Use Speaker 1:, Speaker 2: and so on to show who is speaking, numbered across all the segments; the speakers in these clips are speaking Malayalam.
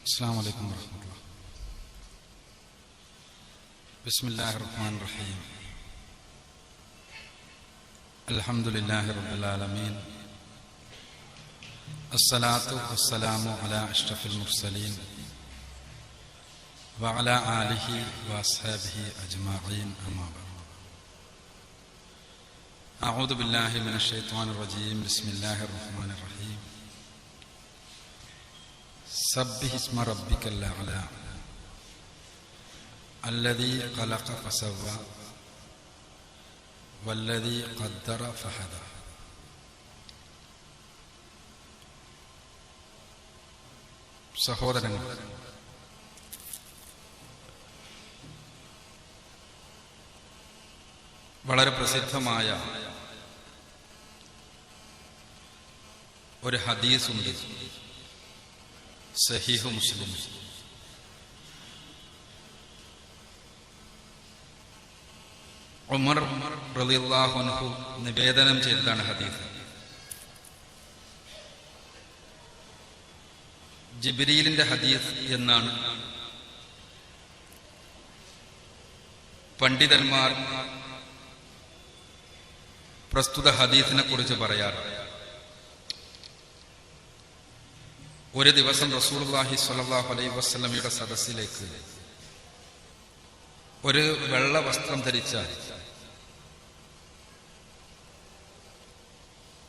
Speaker 1: السلام عليكم ورحمة الله. بسم الله الرحمن الرحيم. الحمد لله رب العالمين. الصلاة والسلام على أشرف المرسلين وعلى آله وأصحابه أجمعين، أما بعد. أعوذ بالله من الشيطان الرجيم. بسم الله الرحمن الرحيم. سبح اسم ربك الأعلى الذي خلق فسوى والذي قدر فهدى. സഹോദരങ്ങൾ, വളരെ പ്രസിദ്ധമായ ഒരു ഹദീസുണ്ട് സഹീഹ് മുസ്ലിം. ഉമർ റളിയല്ലാഹു അൻഹു നിവേദനം ചെയ്തതാണ് ഹദീസ്. ജിബ്രീലിന്റെ ഹദീസ് എന്നാണ് പണ്ഡിതന്മാർ പ്രസ്തുത ഹദീസിനെ കുറിച്ച് പറയാറ്. ഒരു ദിവസം റസൂലുള്ളാഹി സ്വല്ലല്ലാഹു അലൈഹി വസല്ലമയുടെ സദസ്സിലേക്ക് ഒരു വെള്ള വസ്ത്രം ധരിച്ച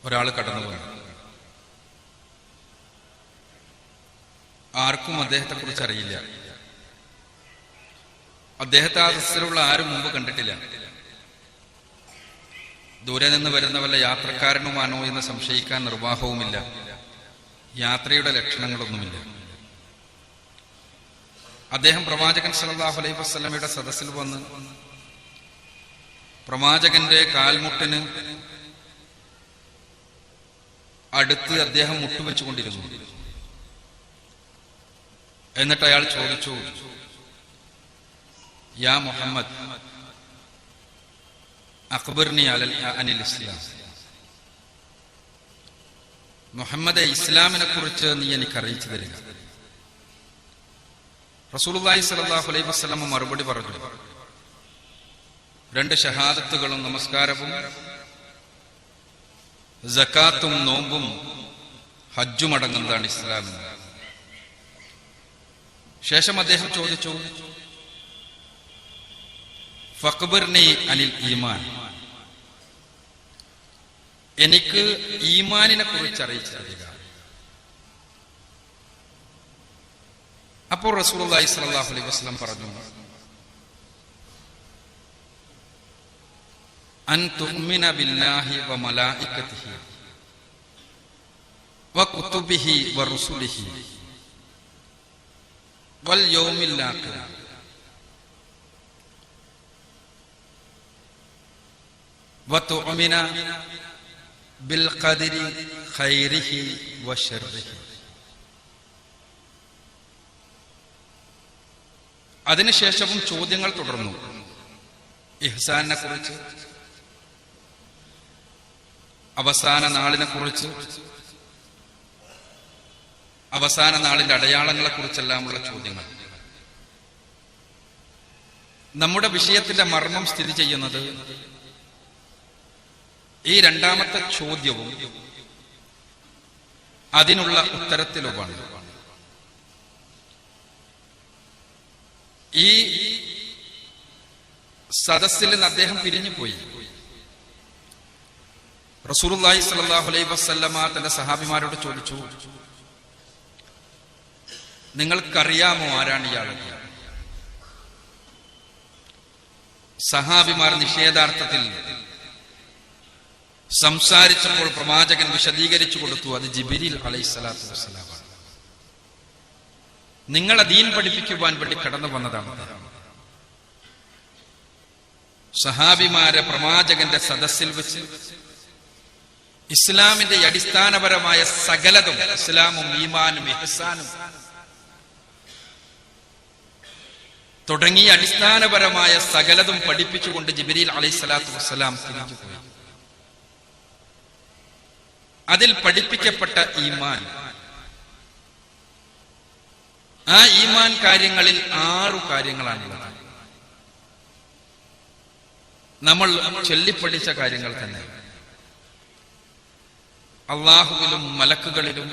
Speaker 1: ഒരാൾ കടന്നു വന്നു. ആർക്കും അദ്ദേഹത്തെക്കുറിച്ച് അറിയില്ല. അദ്ദേഹത്തെ ആ സദസ്സിലുള്ള ആരും മുമ്പ് കണ്ടിട്ടില്ല. ദൂരെ നിന്ന് വരുന്ന വല്ല യാത്രക്കാരനുമാണോ എന്ന് സംശയിക്കാൻ നിർവാഹവുമില്ല. യാത്രയുടെ ലക്ഷണങ്ങളൊന്നുമില്ല. അദ്ദേഹം പ്രവാചകൻ സല്ലല്ലാഹു അലൈഹി വസല്ലമയുടെ സദസ്സിൽ വന്ന് പ്രവാചകന്റെ കാൽമുട്ടിന് അടുത്ത് അദ്ദേഹം മുട്ടുവെച്ചുകൊണ്ടിരുന്നു. എന്നിട്ട് അയാൾ ചോദിച്ചു, യാ മുഹമ്മദ് അഖ്ബിർനി അനിൽ ഇസ്ലാം. മുഹമ്മദ്, ഇസ്ലാമിനെ കുറിച്ച് നീ എനിക്ക് അറിയിച്ചു തരിക. റസൂലുള്ളാഹി സ്വല്ലല്ലാഹു അലൈഹി വസല്ലം മറുപടി പറഞ്ഞു, 2 ഷഹാദത്തുകളും നമസ്കാരവും സകാത്തും നോമ്പും ഹജ്ജും അടങ്ങുന്നതാണ് ഇസ്ലാം. ശേഷം അദ്ദേഹം ചോദിച്ചു, ഫഖ്ബിർനി അനിൽ ഈമാൻ. എനിക്ക് ഈമാനിനെ കുറിച്ച് അറിയിച്ചു തരിക. അപ്പോൾ റസൂലുള്ളാഹി സ്വല്ലല്ലാഹു അലൈഹി വസല്ലം പറഞ്ഞു, അൻ തുഅ്മിന ബില്ലാഹി വ മലായികതിഹി വ കുതുബിഹി വ റുസുലിഹി വൽ യൗമിൽ ആഖിർ വ തുഅ്മിന ബിൽ ഖദരി ഖൈരിഹി വ ശർരിഹി. അതിനുശേഷവും ചോദ്യങ്ങൾ തുടർന്നു. ഇഹ്സാനിനെ കുറിച്ച്, അവസാന നാളിനെ കുറിച്ച്, അവസാന നാളിന്റെ അടയാളങ്ങളെ കുറിച്ചെല്ലാമുള്ള ചോദ്യങ്ങൾ. നമ്മുടെ വിഷയത്തിന്റെ മർമ്മം സ്ഥിതി ചെയ്യുന്നത് ഈ രണ്ടാമത്തെ ചോദ്യവും അതിനുള്ള ഉത്തരത്തിലുമാണ്. ഈ സദസ്സിൽ നിന്ന് അദ്ദേഹം പിരിഞ്ഞുപോയി. റസൂലുള്ളാഹി സ്വല്ലല്ലാഹു അലൈഹി വസല്ലമ തന്റെ സഹാബിമാരോട് ചോദിച്ചു, നിങ്ങൾക്കറിയാമോ ആരാണ് ഇയാൾ? സഹാബിമാർ നിഷേധാർത്ഥത്തിൽ സംസാരിച്ചപ്പോൾ പ്രവാചകൻ വിശദീകരിച്ചു കൊടുത്തു, അത് ജിബ്രീൽ അലൈഹിസ്സലാത്തു വസ്സലാമാണ്. നിങ്ങളെ ദീൻ പഠിപ്പിക്കുവാൻ വേണ്ടി കടന്നു വന്നതാണ്. സഹാബിമാരെ പ്രവാചകന്റെ സദസ്സിൽ വെച്ച് ഇസ്ലാമിന്റെ അടിസ്ഥാനപരമായ സകലതും, ഇസ്ലാമും ഈമാനും ഇഹ്സാനും തുടങ്ങിയ അടിസ്ഥാനപരമായ സകലതും പഠിപ്പിച്ചുകൊണ്ട് ജിബ്രീൽ അലൈഹിസ്സലാത്തു വസ്സലാം തിരിച്ചുപോയി. അതിൽ പഠിപ്പിക്കപ്പെട്ട ഈമാൻ ആ ഈമാൻ കാര്യങ്ങളിൽ 6 കാര്യങ്ങളാണുള്ളത്. നമ്മൾ ചൊല്ലിപ്പഠിച്ച കാര്യങ്ങൾ തന്നെ. അള്ളാഹുവിലും മലക്കുകളിലും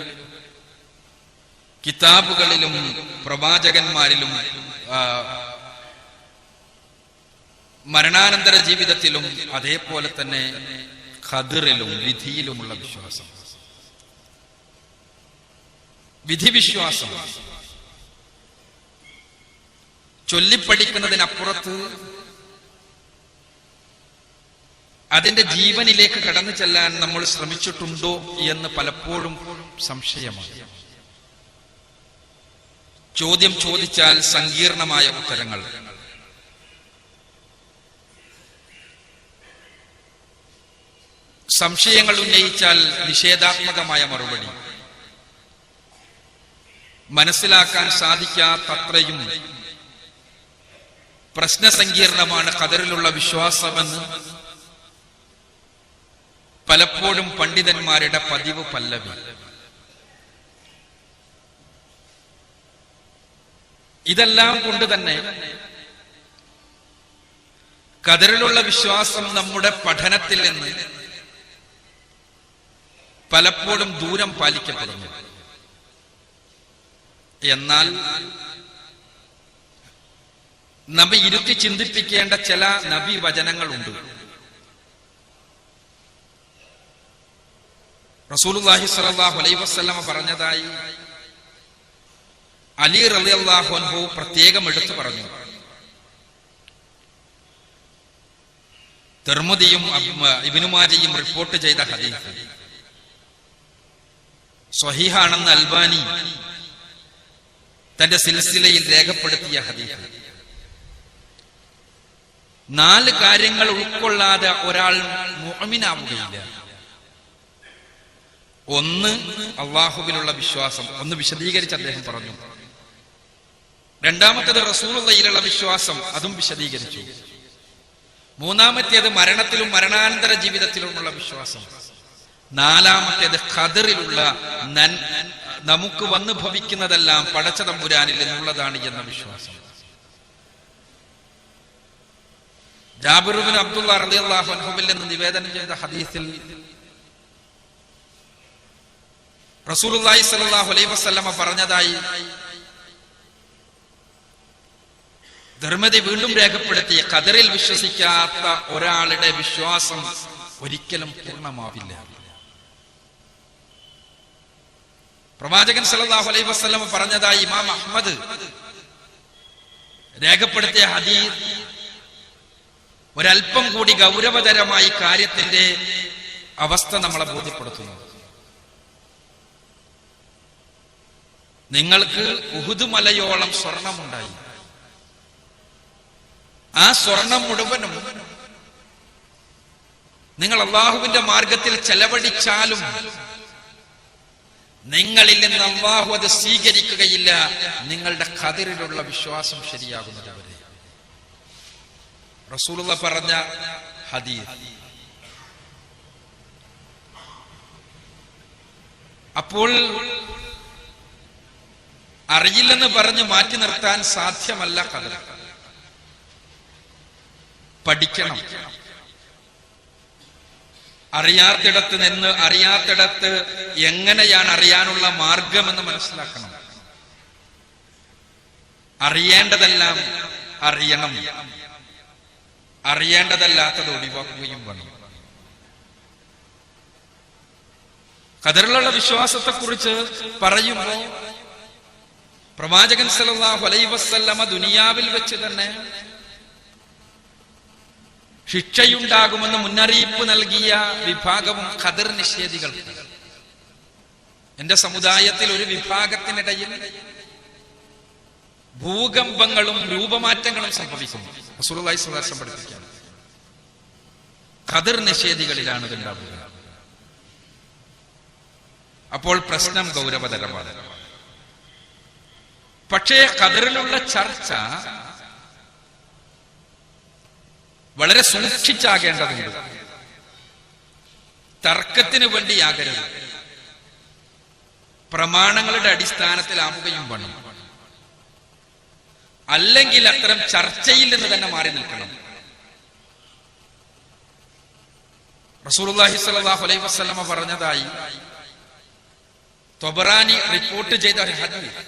Speaker 1: കിതാബുകളിലും പ്രവാചകന്മാരിലും മരണാനന്തര ജീവിതത്തിലും അതേപോലെ തന്നെ ഖദറിലും വിധിയിലുമുള്ള വിശ്വാസം, വിധിവിശ്വാസം. ചൊല്ലിപ്പഠിക്കുന്നതിനപ്പുറത്ത് അതിന്റെ ജീവനിലേക്ക് കടന്നു ചെല്ലാൻ നമ്മൾ ശ്രമിച്ചിട്ടുണ്ടോ എന്ന് പലപ്പോഴും സംശയമാണ്. ചോദ്യം ചോദിച്ചാൽ സങ്കീർണമായ ഉത്തരങ്ങൾ, സംശയങ്ങൾ ഉന്നയിച്ചാൽ നിഷേധാത്മകമായ മറുപടി, മനസ്സിലാക്കാൻ സാധിക്കാത്തത്രയും പ്രശ്നസങ്കീർണമാണ് ഖദറിലുള്ള വിശ്വാസമെന്ന് പലപ്പോഴും പണ്ഡിതന്മാരുടെ പതിവ് പല്ലവി. ഇതെല്ലാം കൊണ്ട് തന്നെ ഖദറിലുള്ള വിശ്വാസം നമ്മുടെ പഠനത്തിൽ നിന്ന് പലപ്പോഴും ദൂരം പാലിക്കപ്പെടുന്നു. എന്നാൽ നമ്മെ ഇരുത്തി ചിന്തിപ്പിക്കേണ്ട ചില നബി വചനങ്ങളുണ്ട്. റസൂലുള്ളാഹി സ്വല്ലല്ലാഹു അലൈഹി വസല്ലമ പറഞ്ഞതായി അലി റളിയല്ലാഹു അൻഹു പ്രത്യേകം എടുത്തു പറഞ്ഞു. തിർമിദിയും ഇബ്നു മാജയും റിപ്പോർട്ട് ചെയ്ത ഹദീസ് സ്വഹീഹാണെന്ന് അൽബാനി തന്റെ സിൽസിലയിൽ രേഖപ്പെടുത്തിയ ഹദീസ്. 4 കാര്യങ്ങൾ ഉൾക്കൊള്ളാതെ ഒരാൾ മുഅ്മിനാവുകയില്ല. 1 അള്ളാഹുവിലുള്ള വിശ്വാസം, ഒന്ന് വിശദീകരിച്ച് അദ്ദേഹം പറഞ്ഞു. 2ാമത്തേത് റസൂലുള്ളാഹിയിലുള്ള വിശ്വാസം, അതും വിശദീകരിച്ചു. 3ാമത്തേത് മരണത്തിലും മരണാനന്തര ജീവിതത്തിലുമുള്ള വിശ്വാസം. 4ാമത്തേത് ഖദറിലുള്ള നമുക്ക് വന്നു ഭവിക്കുന്നതെല്ലാം പടച്ച തമ്പുരാനിൽ നിന്നുള്ളതാണ് എന്ന വിശ്വാസം. ജാബിർ ഇബ്നു അബ്ദുല്ലാഹ് റളിയല്ലാഹു അൻഹുവിൽ നിന്ന് നിവേദനം ചെയ്ത ഹദീസിൽ റസൂലുള്ളാഹി സ്വല്ലല്ലാഹു അലൈഹി വസല്ലമ പറഞ്ഞതായി തിർമിദി വീണ്ടും രേഖപ്പെടുത്തി, ഖദറിൽ വിശ്വസിക്കാത്ത ഒരാളുടെ വിശ്വാസം ഒരിക്കലും പൂർണ്ണമാവില്ല. പ്രവാചകൻ സല്ലല്ലാഹു അലൈഹി വസല്ലമ പറഞ്ഞതായി ഇമാം അഹ്മദ് രേഖപ്പെടുത്തിയ ഹദീസ് ഒരൽപ്പം കൂടി ഗൗരവതരമായി കാര്യത്തിന്റെ അവസ്ഥ നമ്മളെ ബോധ്യപ്പെടുത്തുന്നു. നിങ്ങൾക്ക് ഉഹുദ് മലയോളം സ്വർണമുണ്ടായി. ആ സ്വർണം മുഴുവനും നിങ്ങൾ അള്ളാഹുവിന്റെ മാർഗത്തിൽ ചെലവഴിച്ചാലും നിങ്ങളിൽ നിന്ന് അള്ളാഹു അത് സ്വീകരിക്കുകയില്ല, നിങ്ങളുടെ ഖദറിലുള്ള വിശ്വാസം ശരിയാകുന്നത് വരെ. റസൂലുള്ളാഹി പറഞ്ഞ ഹദീസ്. അപ്പോൾ അറിയില്ലെന്ന് പറഞ്ഞ് മാറ്റി നിർത്താൻ സാധ്യമല്ല. ഖദർ പഠിക്കണം. അറിയാത്തിടത്ത് നിന്ന് അറിയാത്തിടത്ത് എങ്ങനെയാണ് അറിയാനുള്ള മാർഗമെന്ന് മനസ്സിലാക്കണം. അറിയേണ്ടതെല്ലാം അറിയണം, അറിയേണ്ടതല്ലാത്തത് ഒഴിവാക്കുകയും വേണം. ഖദറിലുള്ള വിശ്വാസത്തെക്കുറിച്ച് പറയുമ്പോൾ പ്രവാചകൻ സല്ലല്ലാഹു അലൈഹി വസല്ലമ ദുനിയാവിൽ വെച്ച് തന്നെ ശിക്ഷയുണ്ടാകുമെന്ന് മുന്നറിയിപ്പ് നൽകിയ വിഭാഗവും ഖദർ നിഷേധികൾ. എന്റെ സമുദായത്തിൽ ഒരു വിഭാഗത്തിനിടയിൽ ഭൂകമ്പങ്ങളും രൂപമാറ്റങ്ങളും സംഭവിക്കും. റസൂലുള്ളാഹി സ്വല്ലല്ലാഹു അലൈഹി വസല്ലം പഠിപ്പിക്കുകയാണ്, ഖദർ നിഷേധികളിലാണ് ഇതുണ്ടാവുക. അപ്പോൾ പ്രശ്നം ഗൗരവതരമാണ്. പക്ഷേ ഖദറിലുള്ള ചർച്ച വളരെ സൂക്ഷിച്ചാകേണ്ടതുണ്ട്. തർക്കത്തിന് വേണ്ടിയാകരുത്, പ്രമാണങ്ങളുടെ അടിസ്ഥാനത്തിലാവുകയും വേണം. അല്ലെങ്കിൽ അത്തരം ചർച്ചയിൽ നിന്ന് തന്നെ മാറി നിൽക്കണം. റസൂലുള്ളാഹി സ്വല്ലല്ലാഹു അലൈഹി വസല്ലമ പറഞ്ഞതായി ത്വബറാനി റിപ്പോർട്ട് ചെയ്ത ഒരു ഹദീസ്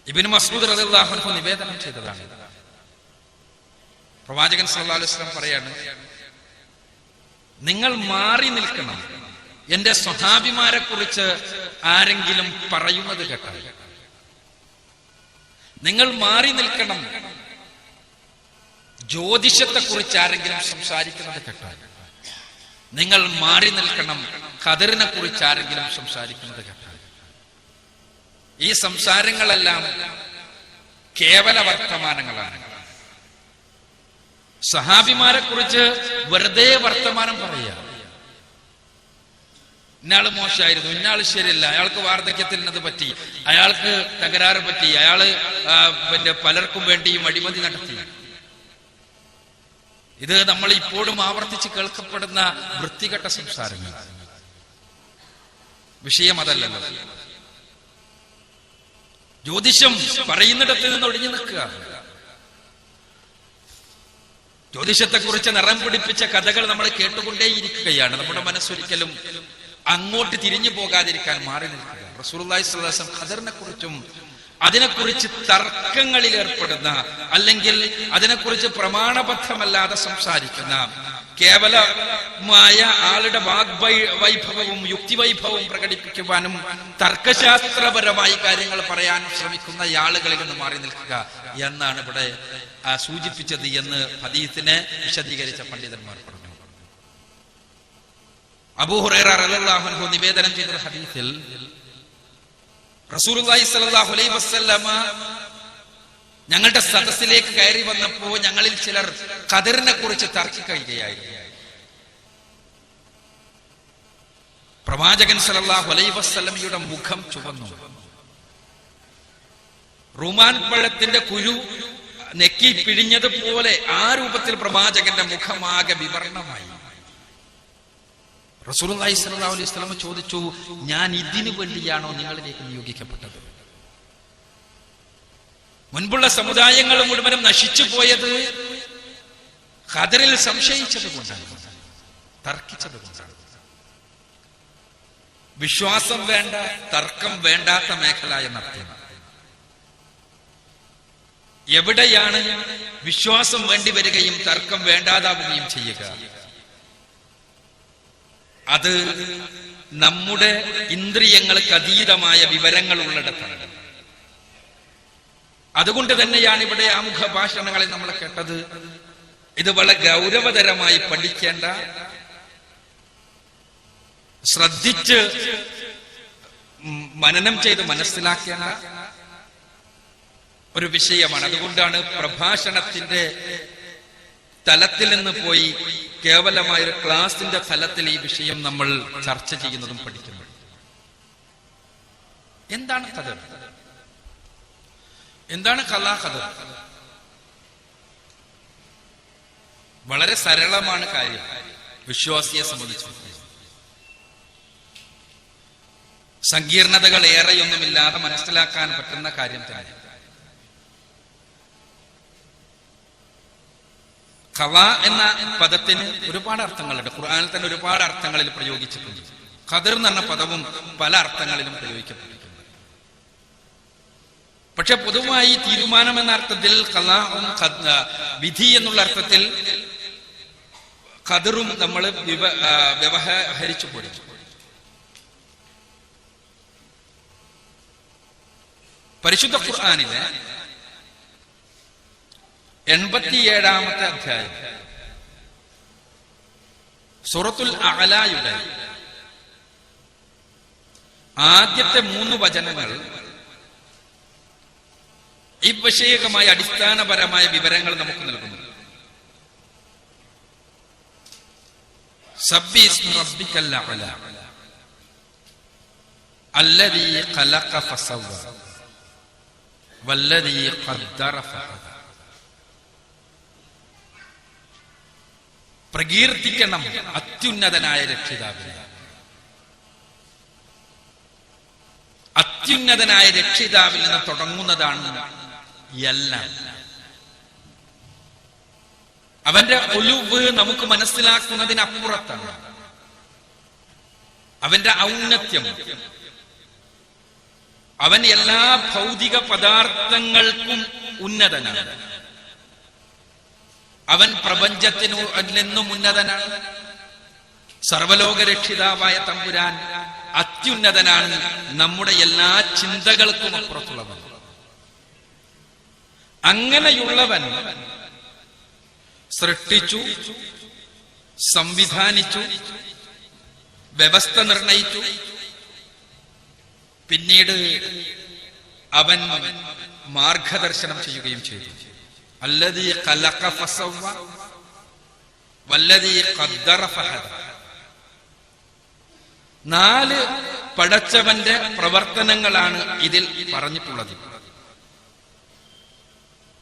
Speaker 1: ഇബ്നു മസ്ഊദ് റളിയല്ലാഹു അൻഹു നിവേദനം ചെയ്തതാണ്. പ്രവാചകൻ സല്ലല്ലാഹു അലൈഹി വസല്ലം പറയാണ്, നിങ്ങൾ മാറി നിൽക്കണം എന്റെ സ്വഹാബിമാരെ കുറിച്ച് ആരെങ്കിലും പറയുന്നത് കേട്ടാൽ. നിങ്ങൾ മാറി നിൽക്കണം ജ്യോതിഷത്തെ കുറിച്ച് ആരെങ്കിലും സംസാരിക്കുന്നത് കേട്ടാൽ. നിങ്ങൾ മാറി നിൽക്കണം ഖദറിനെ കുറിച്ച് ആരെങ്കിലും സംസാരിക്കുന്നത് കേട്ടാൽ. ഈ സംസാരങ്ങളെല്ലാം കേവല വർത്തമാനങ്ങളാണ്. സഹാബിമാരെ കുറിച്ച് വെറുതെ വർത്തമാനം പറയുക. ഇന്നാള് മോശമായിരുന്നു, ഇന്നാള് ശരിയല്ല, അയാൾക്ക് വാർദ്ധക്യത്തിൽ പറ്റി, അയാൾക്ക് തകരാറ് പറ്റി, അയാള് പലർക്കും വേണ്ടിയും അഴിമതി നടത്തി. ഇത് നമ്മൾ ഇപ്പോഴും ആവർത്തിച്ച് കേൾക്കപ്പെടുന്ന വൃത്തികെട്ട സംസാരങ്ങൾ. വിഷയം അതല്ലല്ലോ. ജ്യോതിഷം പറയുന്നിടത്ത് നിന്ന് ഒഴിഞ്ഞു നിൽക്കുക. ജ്യോതിഷത്തെ കുറിച്ച് നിറം പിടിപ്പിച്ച കഥകൾ നമ്മൾ കേട്ടുകൊണ്ടേയിരിക്കുകയാണ്. നമ്മുടെ മനസ്സൊരിക്കലും അങ്ങോട്ട് തിരിഞ്ഞു പോകാതിരിക്കാൻ മാറി നിൽക്കുക. റസൂലുള്ളാഹി സ്വല്ലല്ലാഹു അലൈഹി വസല്ലം ഖദറിനെ കുറിച്ചും അതിനെക്കുറിച്ച് തർക്കങ്ങളിൽ ഏർപ്പെടുന്ന, അല്ലെങ്കിൽ അതിനെക്കുറിച്ച് പ്രമാണബദ്ധമല്ലാതെ സംസാരിക്കുന്ന, കേവലമായ ആളുടെ വാഗ്വൈഭവവും യുക്തിവൈഭവവും പ്രകടിപ്പിക്കുവാനും തർക്കശാസ്ത്രപരമായി കാര്യങ്ങൾ പറയാനും ശ്രമിക്കുന്ന ആളുകളിൽ നിന്ന് മാറി നിൽക്കുക എന്നാണ് ഇവിടെ സൂചിപ്പിച്ചത് എന്ന് ഹദീസിനെ വിശദീകരിച്ച പണ്ഡിതന്മാർ പറഞ്ഞു. അബൂ ഹുറൈറ റളിയല്ലാഹു അൻഹു നിവേദനം ചെയ്ത ഹദീസിൽ റസൂലുള്ളാഹി സ്വല്ലല്ലാഹു അലൈഹി വസല്ലമ ഞങ്ങളുടെ സദസ്സിലേക്ക് കയറി വന്നപ്പോൾ ഞങ്ങളിൽ ചിലർ ഖദറിനെ കുറിച്ച് തർക്കിക്കുകയായിരുന്നു. പ്രവാചകൻ സല്ലല്ലാഹു അലൈഹി വസല്ലമയുടെ മുഖം ചുവന്നു. റുമാൻ പഴത്തിന്റെ കുരു നെക്കി പിഴിഞ്ഞതുപോലെ ആ രൂപത്തിൽ പ്രവാചകന്റെ മുഖമാകെ വിവർണമായി. റസൂലുള്ളാഹി സ്വല്ലല്ലാഹു അലൈഹി വസല്ലം ചോദിച്ചു, ഞാൻ ഇതിനു വേണ്ടിയാണോ നിങ്ങളിലേക്ക് നിയോഗിക്കപ്പെട്ടത്? മുൻപുള്ള സമുദായങ്ങൾ മുഴുവനും നശിച്ചു പോയത് ഖദറിൽ സംശയിച്ചത് കൊണ്ടാണ്, തർക്കിച്ചത് കൊണ്ടാണ്. വിശ്വാസം വേണ്ട, തർക്കം വേണ്ടാത്ത മേഖല എന്നർത്ഥം. എവിടെയാണ് വിശ്വാസം വേണ്ടി വരികയും തർക്കം വേണ്ടാതാവുകയും ചെയ്യുക? അത് നമ്മുടെ ഇന്ദ്രിയങ്ങൾക്ക് അതീതമായ വിവരങ്ങൾ ഉള്ളിടത്താണ്. അതുകൊണ്ട് തന്നെയാണ് ഇവിടെ ആമുഖ ഭാഷണങ്ങളിൽ നമ്മൾ കേട്ടത്. ഇത് വളരെ ഗൗരവതരമായി പഠിക്കേണ്ട, ശ്രദ്ധിച്ച് മനനം ചെയ്ത് മനസ്സിലാക്കേണ്ട ഒരു വിഷയമാണ്. അതുകൊണ്ടാണ് പ്രഭാഷണത്തിന്റെ തലത്തിൽ നിന്ന് പോയി കേവലമായ ഒരു ക്ലാസിന്റെ തലത്തിൽ ഈ വിഷയം നമ്മൾ ചർച്ച ചെയ്യുന്നതും പഠിക്കുന്നതും. എന്താണ് ഖദർ? എന്താണ് ഖദർ? വളരെ സരളമാണ് കാര്യം വിശ്വാസിയെ സംബന്ധിച്ച്. സങ്കീർണതകൾ ഏറെയൊന്നുമില്ലാതെ മനസ്സിലാക്കാൻ പറ്റുന്ന കാര്യം തന്നെ. ഖദ എന്ന പദത്തിന് ഒരുപാട് അർത്ഥങ്ങളുണ്ട്. ഖുർആനിൽ തന്നെ ഒരുപാട് അർത്ഥങ്ങളിൽ പ്രയോഗിച്ചിട്ടുണ്ട്. ഖദർ എന്ന് പറഞ്ഞ പദവും പല അർത്ഥങ്ങളിലും പ്രയോഗിക്കപ്പെട്ടിട്ടുണ്ട്. പക്ഷെ പൊതുവായി തീരുമാനം എന്ന അർത്ഥത്തിൽ വിധി എന്നുള്ള അർത്ഥത്തിൽ ഖദറും നമ്മൾ വ്യവഹരിച്ചു പോയി. പരിശുദ്ധ ഖുർആനിലെ 87-ാമത്തെ അധ്യായം സൂറത്തുൽ അഅലായുടെ ആദ്യത്തെ 3 വചനങ്ങൾ ഈ വിഷയകമായ അടിസ്ഥാനപരമായ വിവരങ്ങൾ നമുക്ക് നൽകുന്നു. സബ്ബിസ്മി റബ്ബിക്കൽ അഅല അല്ലദീ ഖലഖ ഫസവ്വ വല്ലദീ ഖദ്ദറ ഫഹദ. പ്രകീർത്തിക്കണം അത്യുന്നതനായ രക്ഷിതാവിനെ, അത്യുന്നതനായ രക്ഷിതാവിൽ നിന്ന് തുടങ്ങുന്നതാണ് എല്ലാം. അവന്റെ ഉലുവ് നമുക്ക് മനസ്സിലാക്കുന്നതിനപ്പുറത്താണ്. അവന്റെ ഔന്നത്യം, അവൻ എല്ലാ ഭൗതിക പദാർത്ഥങ്ങൾക്കും ഉന്നതനാണ്. അവൻ പ്രപഞ്ചത്തിനു നിന്നും ഉന്നതനാണ്. സർവലോക രക്ഷിതാവായ തമ്പുരാൻ അത്യുന്നതനാണ്, നമ്മുടെ എല്ലാ ചിന്തകൾക്കും അപ്പുറത്തുള്ളവൻ. അങ്ങനെയുള്ളവൻ സൃഷ്ടിച്ചു, സംവിധാനിച്ചു, വ്യവസ്ഥ നിർണയിച്ചു. പിന്നീട് അവൻ മാർഗദർശനം ചെയ്യുകയും ചെയ്തു. അല്ലദീ ഖലഖ ഫസവ്വ വല്ലദീ ഖദ്ദറ ഫഹദ. 4 പടച്ചവന്റെ പ്രവർത്തനങ്ങളാണ് ഇതിൽ പറഞ്ഞിട്ടുള്ളത്.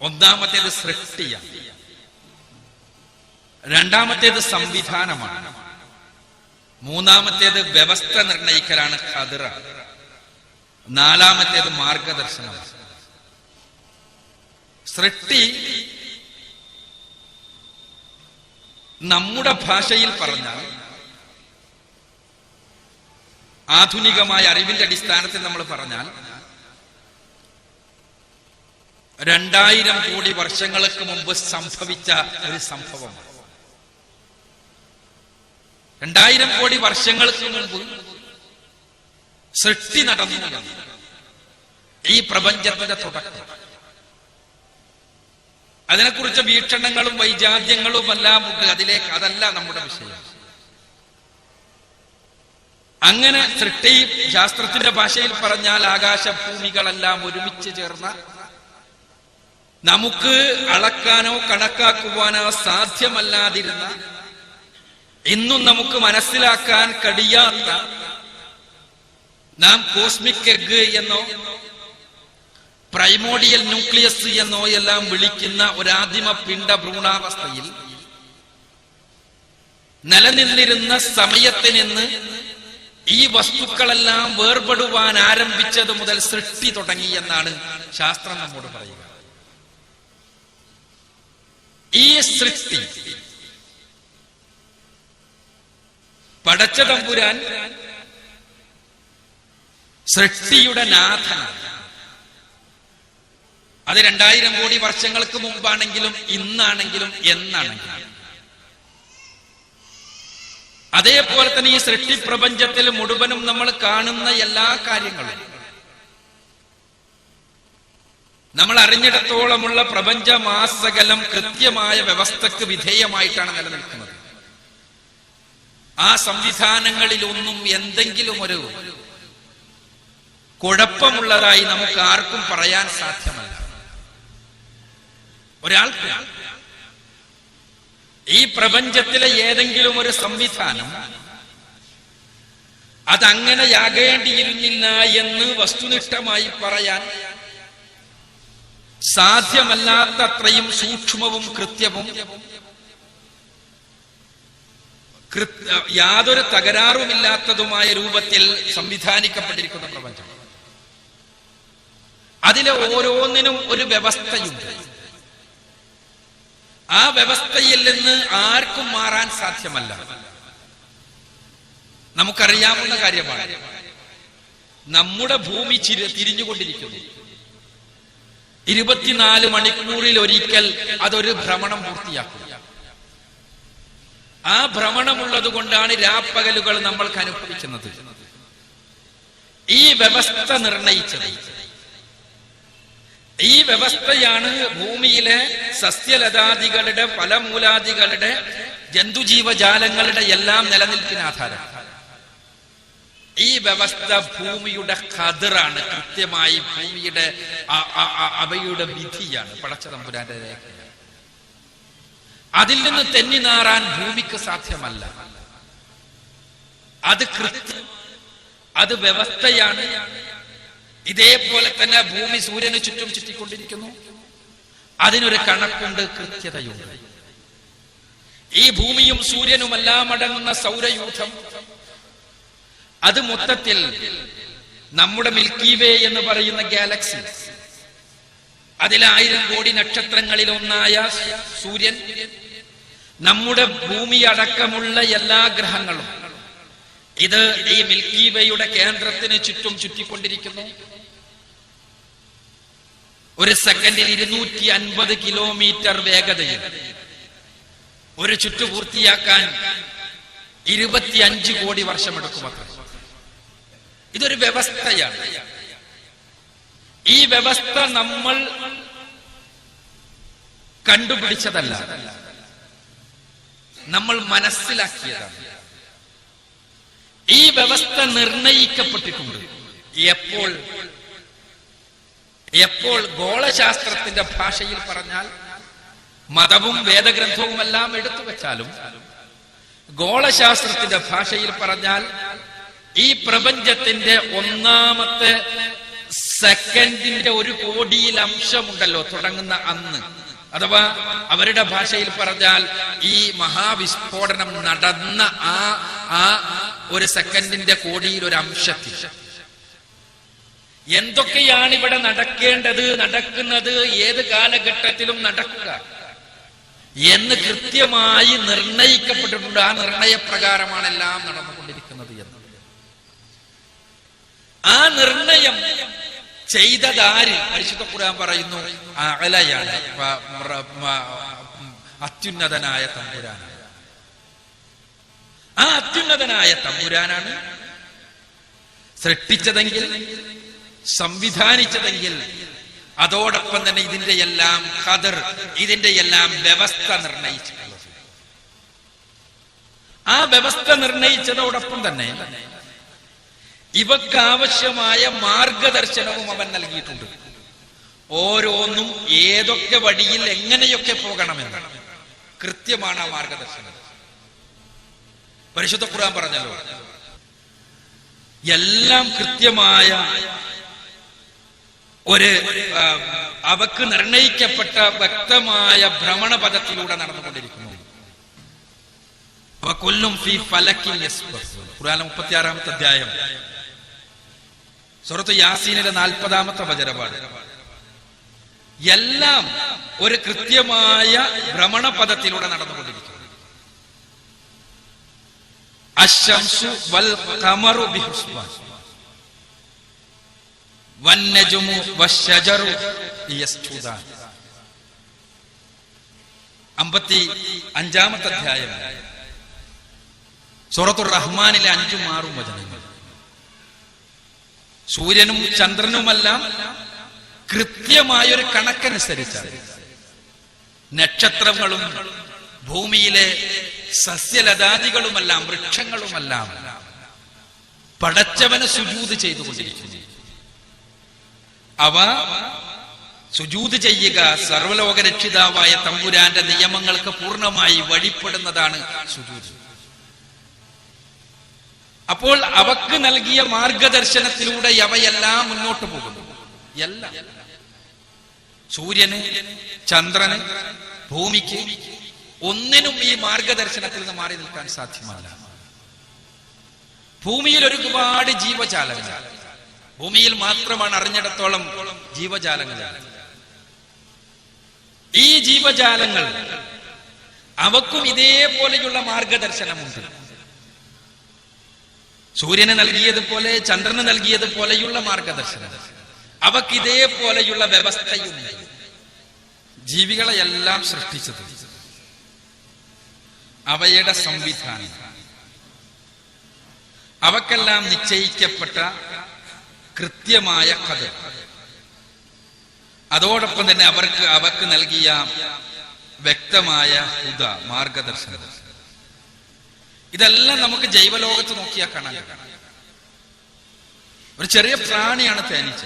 Speaker 1: ഒന്നാമത്തേത് സൃഷ്ടിയാണ്, രണ്ടാമത്തേത് സംവിധാനമാണ്, മൂന്നാമത്തേത് വ്യവസ്ഥ നിർണയിക്കലാണ് ഖദ്റ, നാലാമത്തേത് മാർഗദർശനമാണ്. സൃഷ്ടി നമ്മുടെ ഭാഷയിൽ പറഞ്ഞാൽ, ആധുനികമായ അറിവിന്റെ അടിസ്ഥാനത്തിൽ നമ്മൾ പറഞ്ഞാൽ 2000 കോടി വർഷങ്ങൾക്ക് മുമ്പ് സംഭവിച്ച ഒരു സംഭവമാണ്. 2000 കോടി വർഷങ്ങൾക്ക് മുമ്പ് സൃഷ്ടി നടന്നു. ഈ പ്രപഞ്ചത്തിന്റെ തുടക്കം. അതിനെക്കുറിച്ച് വീക്ഷണങ്ങളും വൈജാത്യങ്ങളും എല്ലാം ഉണ്ട്. അതല്ല നമ്മുടെ വിഷയം. അങ്ങനെ സൃഷ്ടി ശാസ്ത്രത്തിന്റെ ഭാഷയിൽ പറഞ്ഞാൽ ആകാശഭൂമികളെല്ലാം ഒരുമിച്ച് ചേർന്ന, നമുക്ക് അളക്കാനോ കണക്കാക്കുവാനോ സാധ്യമല്ലാതിരുന്ന, ഇന്നും നമുക്ക് മനസ്സിലാക്കാൻ കഴിയാത്ത, നാം കോസ്മിക് എഗ് എന്നോ പ്രൈമോഡിയൽ ന്യൂക്ലിയസ് എന്നോ എല്ലാം വിളിക്കുന്ന ഒരാദിമ പിണ്ഡ ഭ്രൂണാവസ്ഥയിൽ നിലനിന്നിരുന്ന സമയത്ത് നിന്ന് ഈ വസ്തുക്കളെല്ലാം വേർപെടുവാൻ ആരംഭിച്ചത് മുതൽ സൃഷ്ടി തുടങ്ങി എന്നാണ് ശാസ്ത്രം നമ്മോട് പറയുക. ഈ സൃഷ്ടി പടച്ച തമ്പുരാൻ സൃഷ്ടിയുടെ നാഥനാണ്. അത് 2000 കോടി വർഷങ്ങൾക്ക് മുമ്പാണെങ്കിലും ഇന്നാണെങ്കിലും എന്നാണെങ്കിലും. അതേപോലെ തന്നെ ഈ സൃഷ്ടി പ്രപഞ്ചത്തിൽ മുഴുവനും നമ്മൾ കാണുന്ന എല്ലാ കാര്യങ്ങളും, നമ്മൾ അറിഞ്ഞിടത്തോളമുള്ള പ്രപഞ്ചമാസകലം കൃത്യമായ വ്യവസ്ഥക്ക് വിധേയമായിട്ടാണ് നിലനിൽക്കുന്നത്. ആ സംവിധാനങ്ങളിലൊന്നും എന്തെങ്കിലും ഒരു കുഴപ്പമുള്ളതായി നമുക്ക് ആർക്കും പറയാൻ സാധ്യമല്ല. ഒരാൾക്ക് ഈ പ്രപഞ്ചത്തിലെ ഏതെങ്കിലും ഒരു സംവിധാനം അതങ്ങനെയാകേണ്ടിയിരുന്നില്ല എന്ന് വസ്തുനിഷ്ഠമായി പറയാൻ സാധ്യമല്ലാത്തത്രയും സൂക്ഷ്മവും കൃത്യവും യാതൊരു തകരാറുമില്ലാത്തതുമായ രൂപത്തിൽ സംവിധാനിക്കപ്പെട്ടിരിക്കുന്ന പ്രപഞ്ചം. അതിലെ ഓരോന്നിനും ഒരു വ്യവസ്ഥയുണ്ട്. ആ വ്യവസ്ഥയിൽ നിന്ന് ആർക്കും മാറാൻ സാധ്യമല്ല. നമുക്കറിയാവുന്ന കാര്യമാണ്, നമ്മുടെ ഭൂമി തിരിഞ്ഞുകൊണ്ടിരിക്കുന്നു. 24 മണിക്കൂറിൽ ഒരിക്കൽ അതൊരു ഭ്രമണം പൂർത്തിയാക്കും. ആ ഭ്രമണമുള്ളത് കൊണ്ടാണ് രാപ്പകലുകൾ നമ്മൾക്ക് അനുഭവിക്കുന്നത്. ഈ വ്യവസ്ഥ നിർണയിച്ചത്, ഈ വ്യവസ്ഥയാണ് ഭൂമിയിലെ സസ്യലതാദികളുടെ, ഫലമൂലാദികളുടെ, ജന്തുജീവജാലങ്ങളുടെ എല്ലാം നിലനിൽപ്പിന് ആധാരം. ഈ വ്യവസ്ഥ ഭൂമിയുടെ ഖദറാണ്. കൃത്യമായി ഭൂമിയുടെ അവയുടെ വിധിയാണ്, പടച്ച തമ്പുരാന്റെ രേഖയാണ്. അതിൽ നിന്ന് തെന്നി നാറാൻ ഭൂമിക്ക് സാധ്യമല്ല. അത് വ്യവസ്ഥയാണ്. ഇതേപോലെ തന്നെ ഭൂമി സൂര്യന് ചുറ്റും ചുറ്റിക്കൊണ്ടിരിക്കുന്നു. അതിനൊരു കണക്കുണ്ട്, കൃത്യതയുണ്ട്. ഈ ഭൂമിയും സൂര്യനുമെല്ലാം അടങ്ങുന്ന സൗരയൂഥം, അത് മൊത്തത്തിൽ നമ്മുടെ മിൽക്കി വേ എന്ന് പറയുന്ന ഗാലക്സി, അതിൽ 1000 കോടി നക്ഷത്രങ്ങളിൽ ഒന്നായ സൂര്യൻ, നമ്മുടെ ഭൂമി അടക്കമുള്ള എല്ലാ ഗ്രഹങ്ങളും ഇത് ഈ മിൽക്കി വേയുടെ കേന്ദ്രത്തിന് ചുറ്റും ചുറ്റിക്കൊണ്ടിരിക്കുന്നു. ഒരു സെക്കൻഡിൽ 250 കിലോമീറ്റർ വേഗതയിൽ ഒരു ചുറ്റു പൂർത്തിയാക്കാൻ 25 കോടി വർഷമെടുക്കും അത്ര. ഇതൊരു വ്യവസ്ഥയാണ്. ഈ വ്യവസ്ഥ നമ്മൾ കണ്ടുപിടിച്ചതല്ല, നമ്മൾ മനസ്സിലാക്കിയതാണ്. ഈ വ്യവസ്ഥ നിർണയിക്കപ്പെട്ടിട്ടുണ്ട്. എപ്പോൾ ഗോളശാസ്ത്രത്തിന്റെ ഭാഷയിൽ പറഞ്ഞാൽ, മതവും വേദഗ്രന്ഥവുമെല്ലാം എടുത്തു വെച്ചാലും ഗോളശാസ്ത്രത്തിന്റെ ഭാഷയിൽ പറഞ്ഞാൽ, ഈ പ്രപഞ്ചത്തിന്റെ ഒന്നാമത്തെ സെക്കൻഡിന്റെ 1 കോടിയിൽ അംശമുണ്ടല്ലോ തുടങ്ങുന്ന അന്ന്, അഥവാ അവരുടെ ഭാഷയിൽ പറഞ്ഞാൽ ഈ മഹാവിസ്ഫോടനം നടന്ന ആ 1 സെക്കൻഡിന്റെ കോടിയിൽ 1 അംശത്തിൽ എന്തൊക്കെയാണ് ഇവിടെ നടക്കേണ്ടത്, നടക്കുന്നത്, ഏത് കാലഘട്ടത്തിലും നടക്കുക എന്ന് കൃത്യമായി നിർണയിക്കപ്പെട്ടിട്ടുണ്ട്. ആ നിർണയപ്രകാരമാണ് എല്ലാം നടന്നുകൊണ്ടിരിക്കുന്നത് എന്ന്. ആ നിർണയം ചെയ്തതാര്? പരിശുദ്ധ ഖുർആൻ പറയുന്നു, അഅലയാണ്, അത്യുന്നതനായ തമ്പുരാനാണ്. ആ അത്യുന്നതനായ തമ്പുരാനാണ് സൃഷ്ടിച്ചതെങ്കിൽ, സംവിധാനിച്ചതെങ്കിൽ, അതോടൊപ്പം തന്നെ ഇതിന്റെ എല്ലാം ഖദർ, ഇതിന്റെ എല്ലാം വ്യവസ്ഥ നിർണയിച്ചിട്ടുള്ളത്. ആ വ്യവസ്ഥ നിർണയിച്ചതോടൊപ്പം തന്നെ ഇവക്കാവശ്യമായ മാർഗദർശനവും അവൻ നൽകിയിട്ടുണ്ട്. ഓരോന്നും ഏതൊക്കെ വഴിയിൽ എങ്ങനെയൊക്കെ പോകണമെന്ന് കൃത്യമാണ് ആ മാർഗദർശനം. പരിശുദ്ധ ഖുർആൻ പറഞ്ഞല്ലോ, എല്ലാം കൃത്യമായ അവക്ക് നിർണയിക്കപ്പെട്ട വ്യക്തമായ ഭ്രമണപഥത്തിലൂടെ നടന്നുകൊണ്ടിരിക്കുന്നു. ഖുർആൻ 36-ാമത്തെ അധ്യായം സൂറത്ത് യാസീനിലെ 40-ാമത്തെ വചനമാണ്. എല്ലാം ഒരു കൃത്യമായ ഭ്രമണപഥത്തിലൂടെ നടന്നുകൊണ്ടിരിക്കുന്നു. അശ്ശംസു വൽ ഖമറു ബിഹുസ്ബാൻ വന്നജുമു വശജറു യസ്ജുദാൻ. 55-ാമത്തെ അധ്യായം സൂറത്തുർ റഹ്മാനിലെ 5ഉം 6ഉം വചനങ്ങൾ. സൂര്യനും ചന്ദ്രനുമെല്ലാം കൃത്യമായൊരു കണക്കനുസരിച്ചാണ്. നക്ഷത്രങ്ങളും ഭൂമിയിലെ സസ്യലതാദികളുമെല്ലാം വൃക്ഷങ്ങളുമെല്ലാം പടച്ചവന് സുജൂദ് ചെയ്തുകൊണ്ടിരിക്കുന്നു. അവ സുജൂദ് ചെയ്യുക സർവ്വലോക രക്ഷിതാവായ തമ്പുരാന്റെ നിയമങ്ങൾക്ക് പൂർണ്ണമായി വഴിപ്പെടുന്നതാണ് സുജൂദ്. അപ്പോൾ അവക്ക് നൽകിയ മാർഗദർശനത്തിലൂടെ അവയെല്ലാം മുന്നോട്ട് പോകുന്നു. എല്ലാം, സൂര്യന്, ചന്ദ്രന്, ഭൂമിക്ക് ഒന്നിനും ഈ മാർഗദർശനത്തിൽ നിന്ന് മാറി നിൽക്കാൻ സാധ്യമല്ല. ഭൂമിയിൽ ഒരുപാട് ജീവജാലങ്ങൾ, ഭൂമിയിൽ മാത്രമാണ് അറിഞ്ഞിടത്തോളം ജീവജാലങ്ങൾ. ഈ ജീവജാലങ്ങൾ അവക്കും ഇതേപോലെയുള്ള മാർഗദർശനമുണ്ട്. സൂര്യന് നൽകിയതുപോലെ, ചന്ദ്രന് നൽകിയതുപോലെയുള്ള മാർഗദർശനം അവക്ക് ഇതേപോലെയുള്ള വ്യവസ്ഥയുണ്ട്. ജീവികളെയെല്ലാം സൃഷ്ടിച്ചത്, അവയുടെ സംവിധാനം, അവക്കെല്ലാം നിശ്ചയിക്കപ്പെട്ട കൃത്യമായ കഥ, അതോടൊപ്പം തന്നെ അവക്ക് നൽകിയ വ്യക്തമായ ഹുദ, മാർഗദർശനം, ഇതെല്ലാം നമുക്ക് ജൈവലോകത്ത് നോക്കിയാൽ കാണാൻ കഴിയും. ഒരു ചെറിയ പ്രാണിയാണ് തേനീച്ച.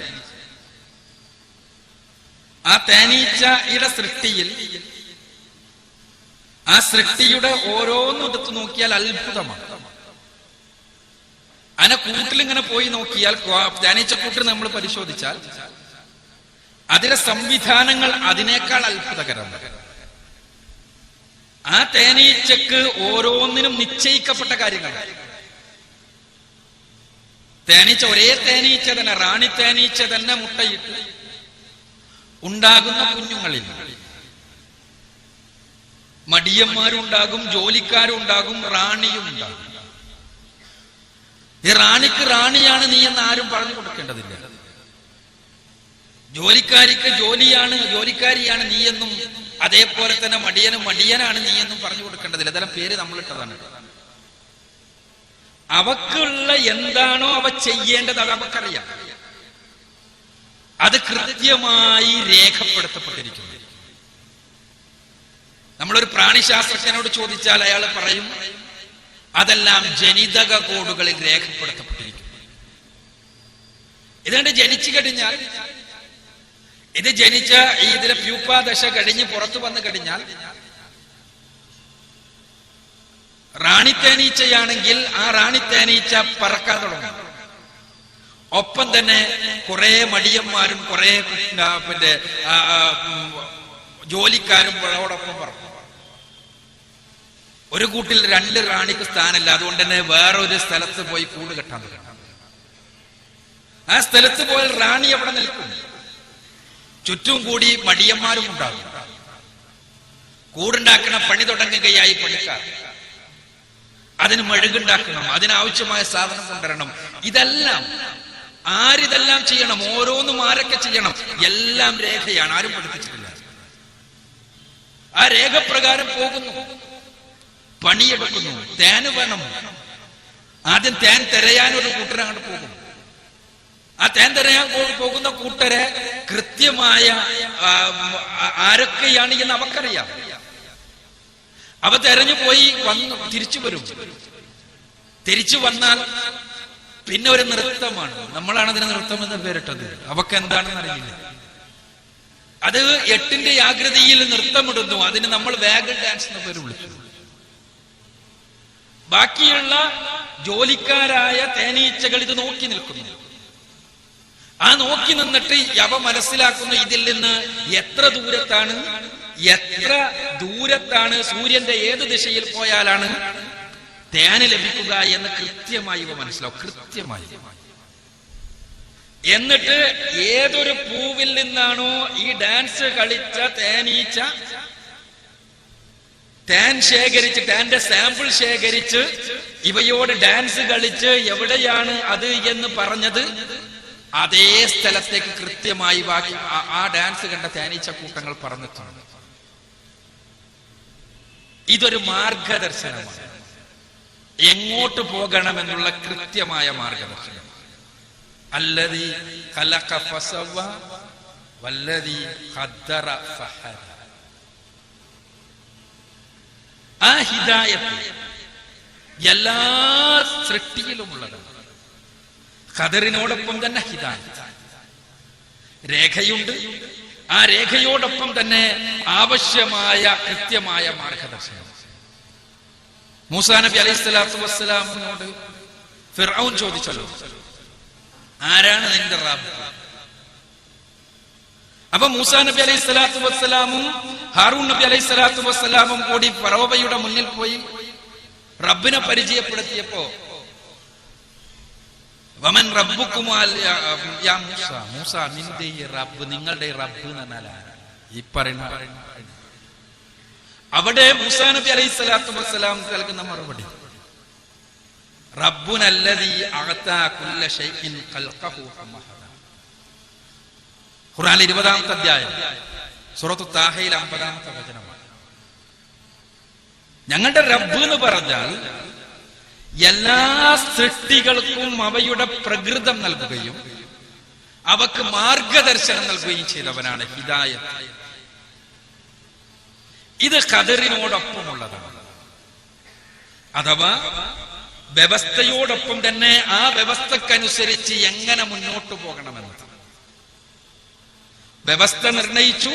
Speaker 1: ആ തേനീച്ചയുടെ സൃഷ്ടിയിൽ, ആ സൃഷ്ടിയുടെ ഓരോന്നും എടുത്ത് നോക്കിയാൽ അത്ഭുതമാണ്. അതിനെ കൂട്ടിലിങ്ങനെ പോയി നോക്കിയാൽ, തേനീച്ചക്കൂട്ടിൽ നമ്മൾ പരിശോധിച്ചാൽ അതിലെ സംവിധാനങ്ങൾ അതിനേക്കാൾ അത്ഭുതകരമാണ്. ആ തേനീച്ചക്ക് ഓരോന്നിനും നിശ്ചയിക്കപ്പെട്ട കാര്യങ്ങൾ. തേനീച്ച, ഒരേ തേനീച്ച തന്നെ, റാണി തേനീച്ച തന്നെ മുട്ടയിട്ട് ഉണ്ടാകുന്ന കുഞ്ഞുങ്ങളിൽ മടിയന്മാരുണ്ടാകും, ജോലിക്കാരും ഉണ്ടാകും, റാണിയും ഉണ്ടാകും. ഈ റാണിക്ക് റാണിയാണ് നീ എന്ന് ആരും പറഞ്ഞു കൊടുക്കേണ്ടതില്ല. ജോലിക്കാരിക്ക് ജോലിക്കാരിയാണ് നീ എന്നും, അതേപോലെ തന്നെ മടിയനാണ് നീ എന്നും പറഞ്ഞു കൊടുക്കേണ്ടതില്ല. അതെല്ലാം പേര് നമ്മളിട്ടതാണ്. അവക്കുള്ള എന്താണോ അവ ചെയ്യേണ്ടത് അത് അവക്കറിയാം. അത് കൃത്യമായി രേഖപ്പെടുത്തപ്പെട്ടിരിക്കുന്നു. നമ്മളൊരു പ്രാണിശാസ്ത്രജ്ഞനോട് ചോദിച്ചാൽ അയാൾ പറയും അതെല്ലാം ജനിതക കോഡുകളിൽ രേഖപ്പെടുത്തപ്പെട്ടിരിക്കുന്നു. ഇതുകൊണ്ട് ജനിച്ചു കഴിഞ്ഞാൽ, ഇത് ജനിച്ച ഇതിലെ പ്യൂപ്പാദശ കഴിഞ്ഞ് പുറത്തു വന്നു കഴിഞ്ഞാൽ, റാണിത്തേനീച്ചയാണെങ്കിൽ ആ റാണിത്തേനീച്ച പറക്കാൻ തുടങ്ങും. ഒപ്പം തന്നെ കുറെ മടിയന്മാരും കുറെ ജോലിക്കാരും പുഴയോടൊപ്പം പറക്കും. ഒരു കൂട്ടിൽ 2 റാണിക്ക് സ്ഥാനമില്ല. അതുകൊണ്ട് തന്നെ വേറൊരു സ്ഥലത്ത് പോയി കൂട് കെട്ടാൻ തുടങ്ങും. ആ സ്ഥലത്ത് പോയാൽ റാണി അവിടെ നിൽക്കും. ചുറ്റും കൂടി മടിയന്മാരും ഉണ്ടാകും. കൂടുണ്ടാക്കണ പണി തുടങ്ങുകയായി പണിക്കാർ. അതിന് മെഴുകുണ്ടാക്കണം, അതിനാവശ്യമായ സാധനം കൊണ്ടുവരണം. ഇതെല്ലാം ആരിതെല്ലാം ചെയ്യണം, ഓരോന്നും ആരൊക്കെ ചെയ്യണം, എല്ലാം രേഖയാണ്. ആരും പഠിപ്പിച്ചിട്ടില്ല. ആ രേഖപ്രകാരം പോകുന്നു, പണിയെടുക്കുന്നു. തേന് വേണം. ആദ്യം തേൻ തിരയാനൊരു കൂട്ടർ അങ്ങോട്ട് പോകും. ആ തേൻ തിരയാൻ പോകുന്ന കൂട്ടരെ കൃത്യമായ ആരൊക്കെയാണ് എന്ന് അവക്കറിയാം. അവ തെരഞ്ഞു പോയി തിരിച്ചു വരും. തിരിച്ചു വന്നാൽ പിന്നെ ഒരു നൃത്തമാണ്. നമ്മളാണ് അതിന് നൃത്തം എന്ന് പേരിട്ടത്. അവക്ക് എന്താണെന്ന് അറിയില്ല. അത് 8ന്റെ ആകൃതിയിൽ നൃത്തമിടുന്നു. അതിന് നമ്മൾ വാഗൺ ഡാൻസ് എന്ന പേര് വിളിച്ചു. ബാക്കിയുള്ള ജോലിക്കാരായ തേനീച്ചകൾ ഇത് നോക്കി നിൽക്കുന്നു. ആ നോക്കി നിന്നിട്ട് അവ മനസ്സിലാക്കുന്നു ഇതിൽ നിന്ന് എത്ര ദൂരത്താണ് സൂര്യന്റെ ഏത് ദിശയിൽ പോയാലാണ് തേന് ലഭിക്കുക എന്ന് കൃത്യമായി ഇവ മനസ്സിലാവും. കൃത്യമായി. എന്നിട്ട് ഏതൊരു പൂവിൽ നിന്നാണോ ഈ ഡാൻസ് കളിച്ച തേനീച്ച തേൻ ശേഖരിച്ച്, തേന്റെ സാമ്പിൾ ശേഖരിച്ച് ഇവയോട് ഡാൻസ് കളിച്ച് എവിടെയാണ് അത് എന്ന് പറഞ്ഞത്, അതേ സ്ഥലത്തേക്ക് കൃത്യമായി ആ ഡാൻസ് കണ്ട തേനീച്ച കൂട്ടങ്ങൾ പറഞ്ഞിട്ടുണ്ട്. ഇതൊരു മാർഗദർശനമാണ്. എങ്ങോട്ട് പോകണമെന്നുള്ള കൃത്യമായ മാർഗദർശനം. അല്ലദീ ഖലഖ ഫസവ്വ വല്ലദീ ഖദ്ദറ ഫഹദ. ആ ഹിദായത്ത് എല്ലാ സൃഷ്ടിയിലുമുള്ളതാണ്. ഖദറിനോടൊപ്പം തന്നെ ഹിദായത്ത്, രേഖയുണ്ട്. ആ രേഖയോടൊപ്പം തന്നെ ആവശ്യമായ കൃത്യമായ മാർഗദർശനം. മൂസാ നബി അലൈഹിസ്സലാത്തു വസ്സലാമിനോട് ഫിർഔൻ ചോദിച്ചല്ലോ, ആരാണ് നിന്റെ റബ്ബ്? അപ്പൊ മൂസാ നബി അലൈഹിസ്സലാത്തു വസ്സലാമും ഹാറൂൻ നബി അലൈഹിസ്സലാത്തു വസ്സലാമും കൂടി ഫറോവയുടെ മുന്നിൽ പോയി റബ്ബിനെ പരിചയപ്പെടുത്തിയപ്പോ വമൻ റബ്ബുക്കുമാ യാ മൂസ, മൂസ നിന്റെ റബ്ബ്, നിങ്ങളുടെ റബ്ബ് എന്ന് പറഞ്ഞാൽ ഈ പറയുന്ന അവിടെ മൂസാ നബി അലൈഹിസ്സലാത്തു വസ്സലാം നൽകുന്ന മറുപടി റബ്ബുനല്ലദീ അഅതാ കുല്ല ശൈഇൻ ഖൽഖഹു ഫമഹദ. ഖുർആനിലെ 20-ാമത്തെ അധ്യായം സൂറത്തു താഹയിലെ 50-ാമത്തെ വചനമാണ്. ഞങ്ങളുടെ റബ്ബ് എന്ന് പറഞ്ഞാൽ എല്ലാ സൃഷ്ടികൾക്കും അവയുടെ പ്രകൃതം നൽകുകയും അവക്ക് മാർഗദർശനം നൽകുകയും ചെയ്തവനാണ്. ഹിദായത്ത് ഇത് ഖദറിനോടൊപ്പമുള്ളതാണ്. അഥവാ വ്യവസ്ഥയോടൊപ്പം തന്നെ ആ വ്യവസ്ഥക്കനുസരിച്ച് എങ്ങനെ മുന്നോട്ട് പോകണമെന്ന് വ്യവസ്ഥ നിർണയിച്ചു.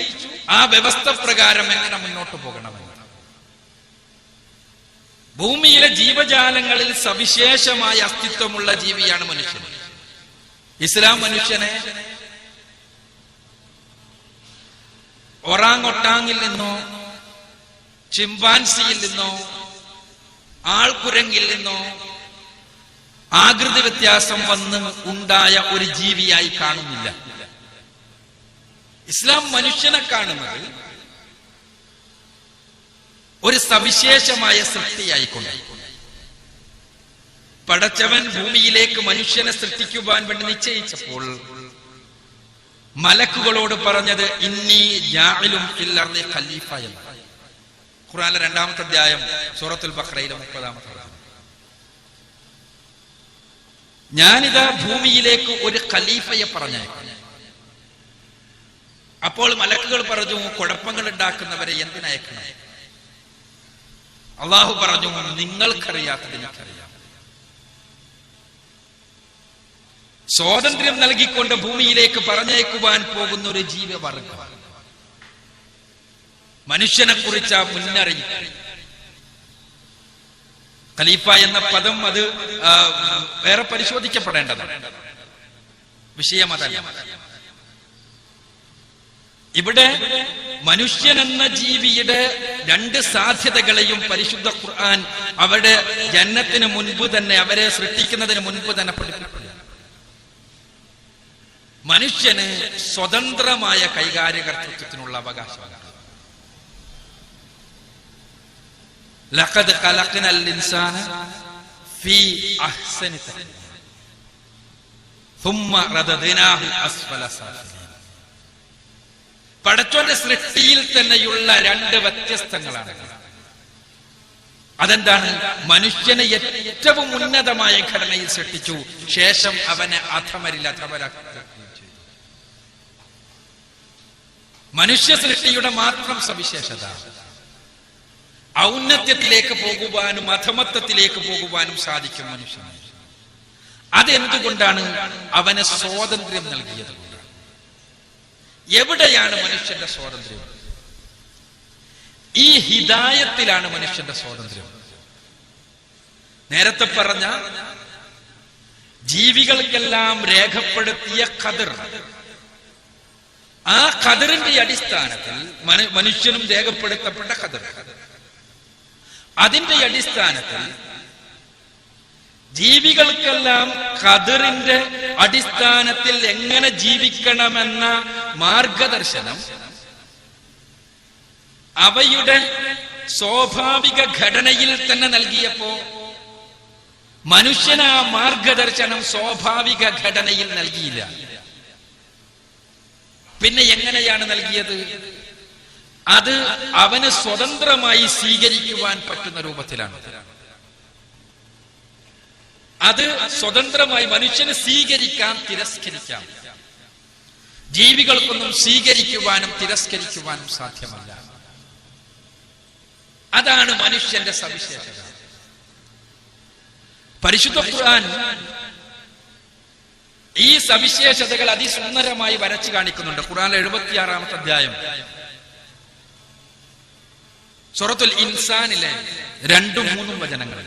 Speaker 1: ആ വ്യവസ്ഥ പ്രകാരം എങ്ങനെ മുന്നോട്ട് പോകണമെന്ന്. ഭൂമിയിലെ ജീവജാലങ്ങളിൽ സവിശേഷമായ അസ്തിത്വമുള്ള ജീവിയാണ് മനുഷ്യൻ. ഇസ്ലാം മനുഷ്യനെ ഒറാങ്ങൊട്ടാങ്ങിൽ നിന്നോ ചിമ്പാൻസിയിൽ നിന്നോ ആൾക്കുരങ്ങിൽ നിന്നോ ആകൃതി വ്യത്യാസം വന്ന് ഉണ്ടായ ഒരു ജീവിയായി കാണുന്നില്ല. ഇസ്ലാം മനുഷ്യനെ കാണുന്നത് ഒരു സവിശേഷമായ സൃഷ്ടിയായിക്കൊണ്ട്. പടച്ചവൻ ഭൂമിയിലേക്ക് മനുഷ്യനെ സൃഷ്ടിക്കുവാൻ വേണ്ടി നിശ്ചയിച്ചപ്പോൾ മലക്കുകളോട് പറഞ്ഞത് ഇന്നി ജാഇലുൻ ഫിൽ അർളി ഖലീഫ എന്ന്. ഖുർആനിലെ 2-ാമത്തെ അധ്യായം സൂറത്തുൽ ബഖറയിലെ 30-ാമത്തെ വചനം. ഞാനിതാ ഭൂമിയിലേക്ക് ഒരു ഖലീഫയെ പറഞ്ഞേക്കും. അപ്പോൾ മലക്കുകൾ പറഞ്ഞു, കുഴപ്പങ്ങൾ ഉണ്ടാക്കുന്നവരെ എന്തിനയക്കണം? അള്ളാഹു പറഞ്ഞു, നിങ്ങൾക്കറിയാത്തത് എനിക്കറിയാം. സ്വാതന്ത്ര്യം നൽകിക്കൊണ്ട് ഭൂമിയിലേക്ക് പറഞ്ഞയക്കുവാൻ പോകുന്ന ഒരു ജീവവർഗം, മനുഷ്യനെ കുറിച്ച് മുന്നറിയിപ്പ്. ഖലീഫ എന്ന പദം അത് വേറെ പരിശോധിക്കപ്പെടേണ്ടതാണ്, വിഷയം അതല്ല. ഇവിടെ മനുഷ്യൻ എന്ന ജീവിയുടെ 2 സാധ്യതകളെയും പരിശുദ്ധ ഖുർആൻ അവരുടെ ജന്നത്തിന് മുൻപ് തന്നെ, അവരെ സൃഷ്ടിക്കുന്നതിന് മുൻപ് തന്നെ പഠിപ്പിക്കുന്നു. മനുഷ്യന് സ്വതന്ത്രമായ കൈകാര്യകർത്തൃത്വത്തിനുള്ള അവകാശമാണ്. ലഖദ് ഖലഖ്നൽ ഇൻസാന ഫീ അഹ്സനി തഖ്വീം സുമ്മ റദദ്നാഹു അസ്ഫല സാഫിലീൻ. പടച്ചവന്റെ സൃഷ്ടിയിൽ തന്നെയുള്ള 2 വ്യത്യസ്തങ്ങളാണ്. അതെന്താണ്? മനുഷ്യനെ ഏറ്റവും ഉന്നതമായ ഘടനയിൽ സൃഷ്ടിച്ചു, ശേഷം അവനെ അധമരിൽ അധമരാക്കുകയും ചെയ്തു. മനുഷ്യ സൃഷ്ടിയുടെ മാത്രം സവിശേഷത ഔന്നത്യത്തിലേക്ക് പോകുവാനും അധമത്വത്തിലേക്ക് പോകുവാനും സാധിക്കും മനുഷ്യന്. അതെന്തുകൊണ്ടാണ്? അവന് സ്വാതന്ത്ര്യം നൽകിയത് കൊണ്ട്. എവിടെയാണ് മനുഷ്യന്റെ സ്വാതന്ത്ര്യം? ഈ ഹിദായത്തിലാണ് മനുഷ്യന്റെ സ്വാതന്ത്ര്യം. നേരത്തെ പറഞ്ഞ ജീവികൾക്കെല്ലാം രേഖപ്പെടുത്തിയ ഖദർ, ആ ഖദറിന്റെ അടിസ്ഥാനത്തിൽ മനുഷ്യനും രേഖപ്പെടുത്തപ്പെട്ട ഖദർ, അതിന്റെ അടിസ്ഥാനത്തിൽ ജീവികൾക്കെല്ലാം ഖദറിന്റെ അടിസ്ഥാനത്തിൽ എങ്ങനെ ജീവിക്കണമെന്ന മാർഗദർശനം അവയുടെ സ്വാഭാവിക ഘടനയിൽ തന്നെ നൽകിയപ്പോ മനുഷ്യന് ആ മാർഗദർശനം സ്വാഭാവിക ഘടനയിൽ നൽകിയില്ല. പിന്നെ എങ്ങനെയാണ് നൽകിയത്? അത് അവന് സ്വതന്ത്രമായി സ്വീകരിക്കുവാൻ പറ്റുന്ന രൂപത്തിലാണ്. അത് സ്വതന്ത്രമായി മനുഷ്യന് സ്വീകരിക്കാം, തിരസ്കരിക്കാം. ജീവികൾക്കൊന്നും സ്വീകരിക്കുവാനും തിരസ്കരിക്കുവാനും സാധ്യമല്ല. അതാണ് മനുഷ്യന്റെ സവിശേഷത. പരിശുദ്ധ ഖുർആൻ ഈ സവിശേഷതകൾ അതിസുന്ദരമായി വരച്ചു കാണിക്കുന്നുണ്ട്. ഖുർആനിലെ 76-ാമത്തെ അധ്യായം സൂറത്തുൽ ഇൻസാനിലെ 2-3 വചനങ്ങൾ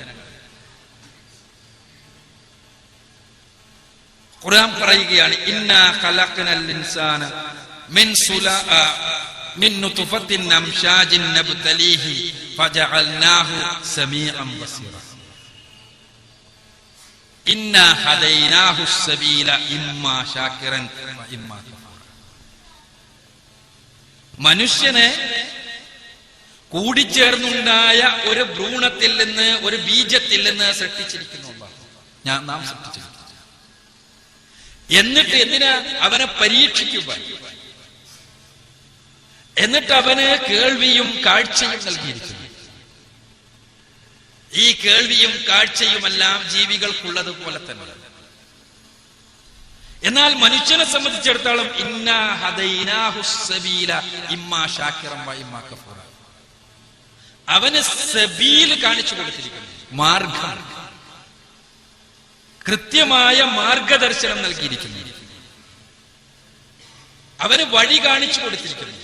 Speaker 1: ഖുർആൻ പറയുകയാണ്, ഇന്നാ ഖലഖ്നൽ ഇൻസാന മിൻ നുത്ഫത്തിൻ അംശാജിൻ നബ്തലീഹി ഫജഅൽനാഹു സമീഅൻ ബസീറ ഇന്നാ ഹദൈനാഹു സബീല ഇമ്മാ ശാകിറൻ വ ഇമ്മാ കഫൂറ. മനുഷ്യനെ കൂടിച്ചേർന്നുണ്ടായ ഒരു ഭ്രൂണത്തിൽ നിന്ന്, ഒരു ബീജത്തിൽ നിന്ന് സൃഷ്ടിച്ചിരിക്കുന്നു. നാം സൃഷ്ടിച്ചിരിക്കുന്നു. എന്നിട്ട് എന്തിനാ? അവനെ പരീക്ഷിക്കുവാൻ. എന്നിട്ട് അവന് കേൾവിയും കാഴ്ചയും നൽകിയിരിക്കുന്നു. ഈ കേൾവിയും കാഴ്ചയുമെല്ലാം ജീവികൾക്കുള്ളത് പോലെ തന്നെ. എന്നാൽ മനുഷ്യനെ സംബന്ധിച്ചിടത്തോളം ഇന്നാ ഹദൈനാഹു സബീല ഇമ്മാ ശാകിറൻ വ ഇമ്മാ കഫൂറ. അവന് സബീൽ കാണിച്ചു കൊടുത്തിരിക്കുന്നു, മാർഗം, കൃത്യമായ മാർഗദർശനം നൽകിയിരിക്കുന്നു. അവന് വഴി കാണിച്ചു കൊടുത്തിരിക്കുന്നു.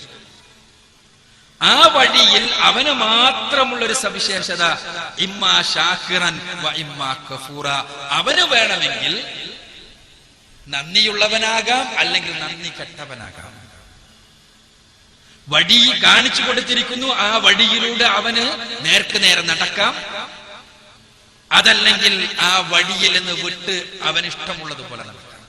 Speaker 1: ആ വഴിയിൽ അവന് മാത്രമുള്ളൊരു സവിശേഷത ഇമ്മാ ശാകിറൻ വ ഇമ്മാ കഫൂറ. അവന് വേണമെങ്കിൽ നന്ദിയുള്ളവനാകാം, അല്ലെങ്കിൽ നന്ദി കെട്ടവനാകാം. വഴി കാണിച്ചു കൊടുത്തിരിക്കുന്നു. ആ വഴിയിലൂടെ അവന് നേർക്ക് നേരെ നടക്കാം, അതല്ലെങ്കിൽ ആ വഴിയിൽ നിന്ന് വിട്ട് അവനിഷ്ടമുള്ളതുപോലെ നടക്കാം.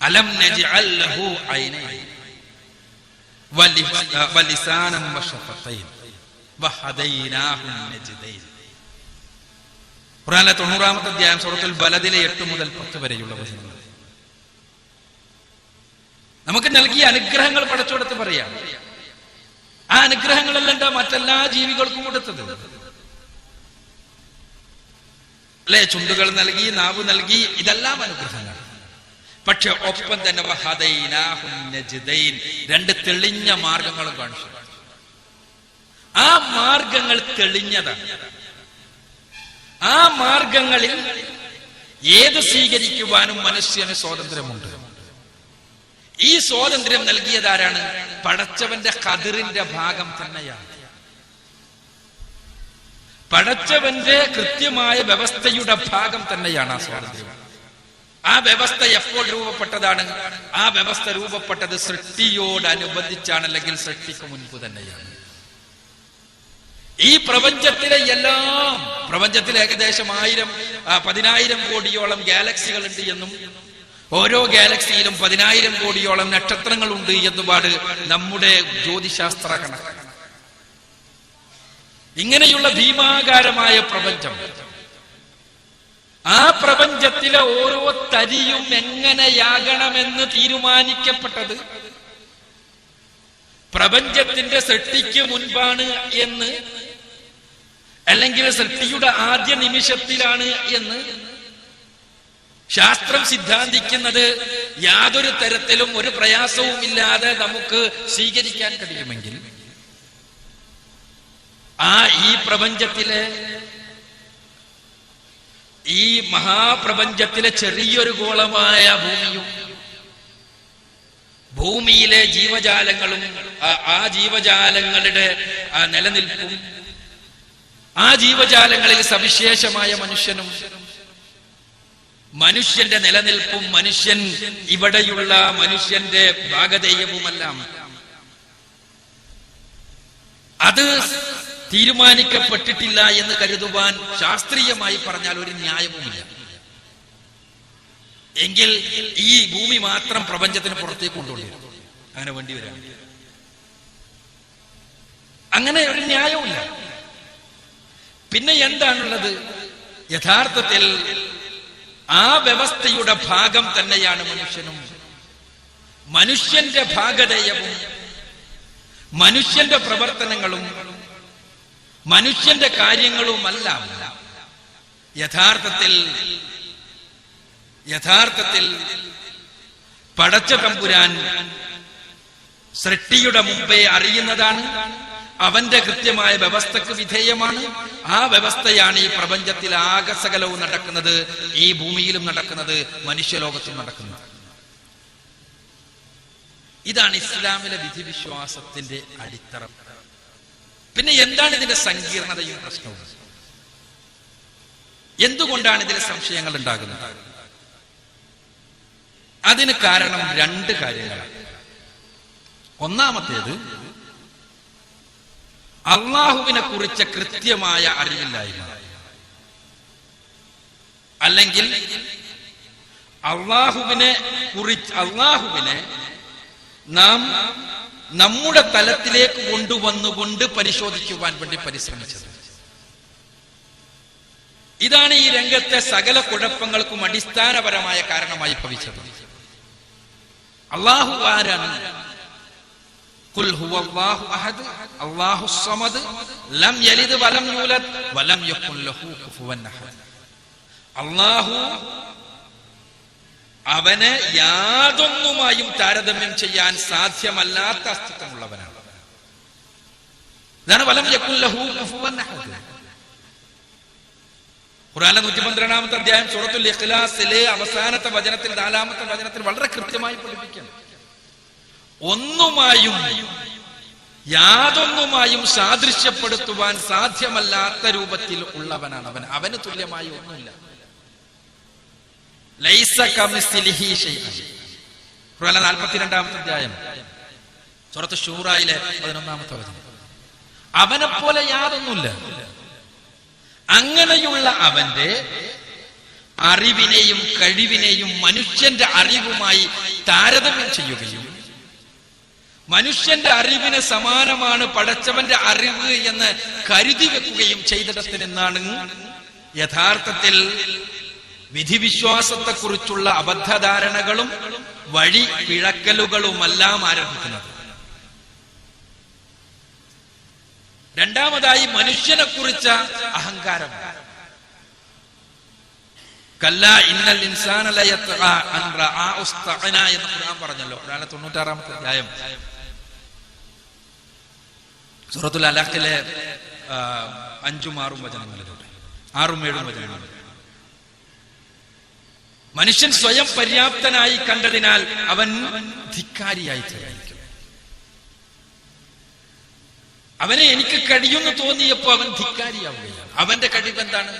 Speaker 1: അലം നജ്അൽ ലഹു ഐനൈൻ വലിസാനൻ വശഫതൈൻ വഹദൈനാഹു നജ്ദൈൻ. ഖുർആനിലെ 90-ാമത്തെ അധ്യായം സൂറത്തുൽ ബലദിലെ 8 മുതൽ 10 വരെയുള്ള വചനങ്ങൾ. നമുക്ക് നൽകിയ അനുഗ്രഹങ്ങൾ പടച്ചോടത്ത് പറയാം. ആ അനുഗ്രഹങ്ങളല്ല മറ്റെല്ലാ ജീവികൾക്കും കൊടുത്തത് അല്ലെ? ചുണ്ടുകൾ നൽകി, നാവ് നൽകി, ഇതെല്ലാം അനുഗ്രഹങ്ങൾ. പക്ഷെ ഒപ്പം തന്നെ വഹദൈനാഹു നജ്ദൈൻ, 2 തെളിഞ്ഞ മാർഗങ്ങളും കാണിച്ചു. ആ മാർഗങ്ങൾ തെളിഞ്ഞതാണ്. ആ മാർഗങ്ങളിൽ ഏത് സ്വീകരിക്കുവാനും മനുഷ്യന് സ്വാതന്ത്ര്യമുണ്ട്. ഈ സ്വാതന്ത്ര്യം നൽകിയതാരാണ്? പടച്ചവന്റെ ഖദറിന്റെ ഭാഗം തന്നെയാണ്. പടച്ചവന്റെ കൃത്യമായ വ്യവസ്ഥയുടെ ഭാഗം തന്നെയാണ് ആ സ്വാതന്ത്ര്യം. ആ വ്യവസ്ഥ എപ്പോൾ രൂപപ്പെട്ടതാണ്? ആ വ്യവസ്ഥ രൂപപ്പെട്ടത് സൃഷ്ടിയോടനുബന്ധിച്ചാണ്, അല്ലെങ്കിൽ സൃഷ്ടിക്ക് മുൻപ് തന്നെയാണ്. ഈ പ്രപഞ്ചത്തിലെ പ്രപഞ്ചത്തിൽ ഏകദേശം 10,000 കോടിയോളം ഗാലക്സികൾ ഉണ്ട് എന്നും ഓരോ ഗാലക്സിയിലും 10,000 കോടിയോളം നക്ഷത്രങ്ങളുണ്ട് എന്നുപാട് നമ്മുടെ ജ്യോതിശാസ്ത്ര കണക്ക്. ഇങ്ങനെയുള്ള ഭീമാകാരമായ പ്രപഞ്ചം, ആ പ്രപഞ്ചത്തിലെ ഓരോ തരിയും എങ്ങനെയാകണമെന്ന് തീരുമാനിക്കപ്പെട്ടത് പ്രപഞ്ചത്തിന്റെ സൃഷ്ടിക്ക് മുൻപാണ് എന്ന്, അല്ലെങ്കിൽ സൃഷ്ടിയുടെ ആദ്യ നിമിഷത്തിലാണ് എന്ന് ശാസ്ത്രം സിദ്ധാന്തിക്കുന്നത് യാതൊരു തരത്തിലും ഒരു പ്രയാസവും ഇല്ലാതെ നമുക്ക് സ്വീകരിക്കാൻ കഴിയുമെങ്കിൽ, ഈ പ്രപഞ്ചത്തിലെ, ഈ മഹാപ്രപഞ്ചത്തിലെ ചെറിയൊരു ഗോളമായ ഭൂമിയിലെ ജീവജാലങ്ങളും ആ ജീവജാലങ്ങളുടെ നിലനിൽപ്പും, ആ ജീവജാലങ്ങളിൽ സവിശേഷമായ മനുഷ്യന്റെ നിലനിൽപ്പും, മനുഷ്യൻ ഇവിടെയുള്ള മനുഷ്യന്റെ ഭാഗധേയവുമെല്ലാം അത് തീരുമാനിക്കപ്പെട്ടിട്ടില്ല എന്ന് കരുതുവാൻ ശാസ്ത്രീയമായി പറഞ്ഞാൽ ഒരു ന്യായവുമില്ല. എങ്കിൽ ഈ ഭൂമി മാത്രം പ്രപഞ്ചത്തിന് പുറത്തേക്ക് കൊണ്ടുകൊണ്ടിരും. അങ്ങനെ വേണ്ടി വരാം. അങ്ങനെ ഒരു ന്യായവുമില്ല. പിന്നെ എന്താണുള്ളത്? യഥാർത്ഥത്തിൽ ആ വ്യവസ്ഥയുടെ ഭാഗം തന്നെയാണ് മനുഷ്യനും. മനുഷ്യന്റെ ഭാഗധേയവും മനുഷ്യന്റെ പ്രവർത്തനങ്ങളും മനുഷ്യന്റെ കാര്യങ്ങളുമെല്ലാം യഥാർത്ഥത്തിൽ പടച്ച തമ്പുരാൻ സൃഷ്ടിയുടെ മുമ്പേ അറിയുന്നതാണ്. അവന്റെ കൃത്യമായ വ്യവസ്ഥക്ക് വിധേയമാണ്. ആ വ്യവസ്ഥയാണ് ഈ പ്രപഞ്ചത്തിൽ ആകസകലവും നടക്കുന്നത്, ഈ ഭൂമിയിലും നടക്കുന്നത്, മനുഷ്യലോകത്തും നടക്കുന്നത്. ഇതാണ് ഇസ്ലാമിലെ വിധിവിശ്വാസത്തിന്റെ അടിത്തറ. പിന്നെ എന്താണ് ഇതിന്റെ സങ്കീർണതയും പ്രശ്നവും? എന്തുകൊണ്ടാണ് ഇതിൽ സംശയങ്ങൾ ഉണ്ടാകുന്നത്? അതിന് കാരണം 2 കാര്യങ്ങളാണ്. ഒന്നാമത്തേത്, അള്ളാഹുവിനെ കുറിച്ച് കൃത്യമായ അറിവില്ലായ്മ, അല്ലെങ്കിൽ അള്ളാഹുവിനെ നാം നമ്മുടെ തലത്തിലേക്ക് കൊണ്ടുവന്നുകൊണ്ട് പരിശോധിക്കുവാൻ വേണ്ടി പരിശ്രമിച്ചത്. ഇതാണ് ഈ രംഗത്തെ സകല കുഴപ്പങ്ങൾക്കും അടിസ്ഥാനപരമായ കാരണമായി ഭവിച്ചത്. അള്ളാഹു ആരാണ്? ഖുൽ ഹുവല്ലാഹു അഹദ് അല്ലാഹുസ് സമദ് ലം യലിദ് വലം യൂലദ് വലം യകുൽ ലഹു കുഫുവൻ അഹദ്. അള്ളാഹു അവനെ യാതൊന്നുമായും താരതമ്യം ചെയ്യാൻ സാധ്യമല്ലാത്ത അസ്തിത്വമുള്ളവനാണ്. ഇതാണ് വലം യകുൽ ലഹു കുഫുവൻ അഹദ്. ഖുർആനിലെ 112-ാമത്തെ അധ്യായം സൂറത്തുൽ ഇഖ്ലാസിലെ അവസാനത്തെ വചനത്തിൽ, 4-ാമത്തെ വചനത്തിൽ വളരെ കൃത്യമായി പഠിപ്പിക്കുന്നു. യാതൊന്നുമായും സാദൃശ്യപ്പെടുത്തുവാൻ സാധ്യമല്ലാത്ത രൂപത്തിൽ ഉള്ളവനാണ് അവൻ. അവന് തുല്യമായി ഒന്നുമില്ല. ലൈസ കമിസ്ലിഹി ശൈഅൻ. ഖുർആനിലെ 42-ാമത്തെ അധ്യായം സൂറത്ത് ശൂറയിലെ 11-ാമത്തെ വചനം. അവനെപ്പോലെ യാതൊന്നുമില്ല. അങ്ങനെയുള്ള അവന്റെ അറിവിനെയും കഴിവിനെയും മനുഷ്യന്റെ അറിവുമായി താരതമ്യം ചെയ്യുകയും മനുഷ്യന്റെ അറിവിന് സമാനമാണ് പടച്ചവന്റെ അറിവ് എന്ന് കരുതി വെക്കുകയും ചെയ്തിടത്ത് നിന്നാണ് യഥാർത്ഥത്തിൽ വിധിവിശ്വാസത്തെക്കുറിച്ചുള്ള അബദ്ധധാരണകളും വഴി പിഴക്കലുകളുമെല്ലാം ആരംഭിക്കുന്നത്. രണ്ടാമതായി മനുഷ്യനെ കുറിച്ച അഹങ്കാരം. കല്ലാ ഇന്നൽ ഇൻസാന ലയത്ഗാ അൻ റആഉ ഇസ്തഗ്നാ എന്ന് ഖുർആൻ പറഞ്ഞല്ലോ. ഖുർആനിലെ 96-ാമത്തെ അധ്യായം സൂറത്തുൽ അലഖിലെ 5-ഉം 6-ഉം വചനങ്ങളിലൂടെ 6-ഉം 7-ഉം വചനങ്ങളിൽ മനുഷ്യൻ സ്വയം പര്യാപ്തനായി കണ്ടതിനാൽ അവൻ ധിക്കാരിയായി തീർന്നിരിക്കും. അവനെ എനിക്ക് കഴിയുമെന്ന് തോന്നിയപ്പോ അവൻ ധിക്കാരിയാവുകയാണ്. അവന്റെ കഴിവ് എന്താണ്?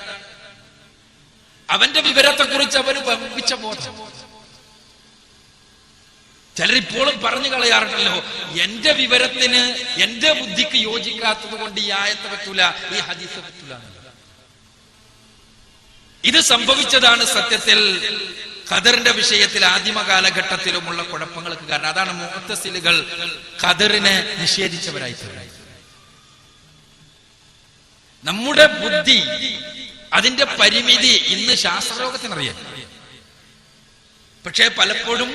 Speaker 1: അവന്റെ വിവരത്തെക്കുറിച്ച് അവന് വമ്പിച്ച ബോധം. ചിലരിപ്പോഴും പറഞ്ഞു കളയാറുണ്ടല്ലോ, എന്റെ വിവരത്തിന് എന്റെ ബുദ്ധിക്ക് യോജിക്കാത്തത് കൊണ്ട് ഈ ആയത്ത് പറ്റൂല, ഈ ഹദീസ് പറ്റൂല. ഇത് സംഭവിച്ചതാണ് സത്യത്തിൽ ഖദറിന്റെ വിഷയത്തിൽ ആദിമ കാലഘട്ടത്തിലുമുള്ള കുഴപ്പങ്ങൾക്ക് കാരണം. അതാണ് മുഅ്തസിലികൾ ഖദറിനെ നിഷേധിച്ചവരായി തീർന്നത്. നമ്മുടെ ബുദ്ധി, അതിന്റെ പരിമിതി ഇന്ന് ശാസ്ത്രലോകത്തിനറിയാം. പക്ഷേ പലപ്പോഴും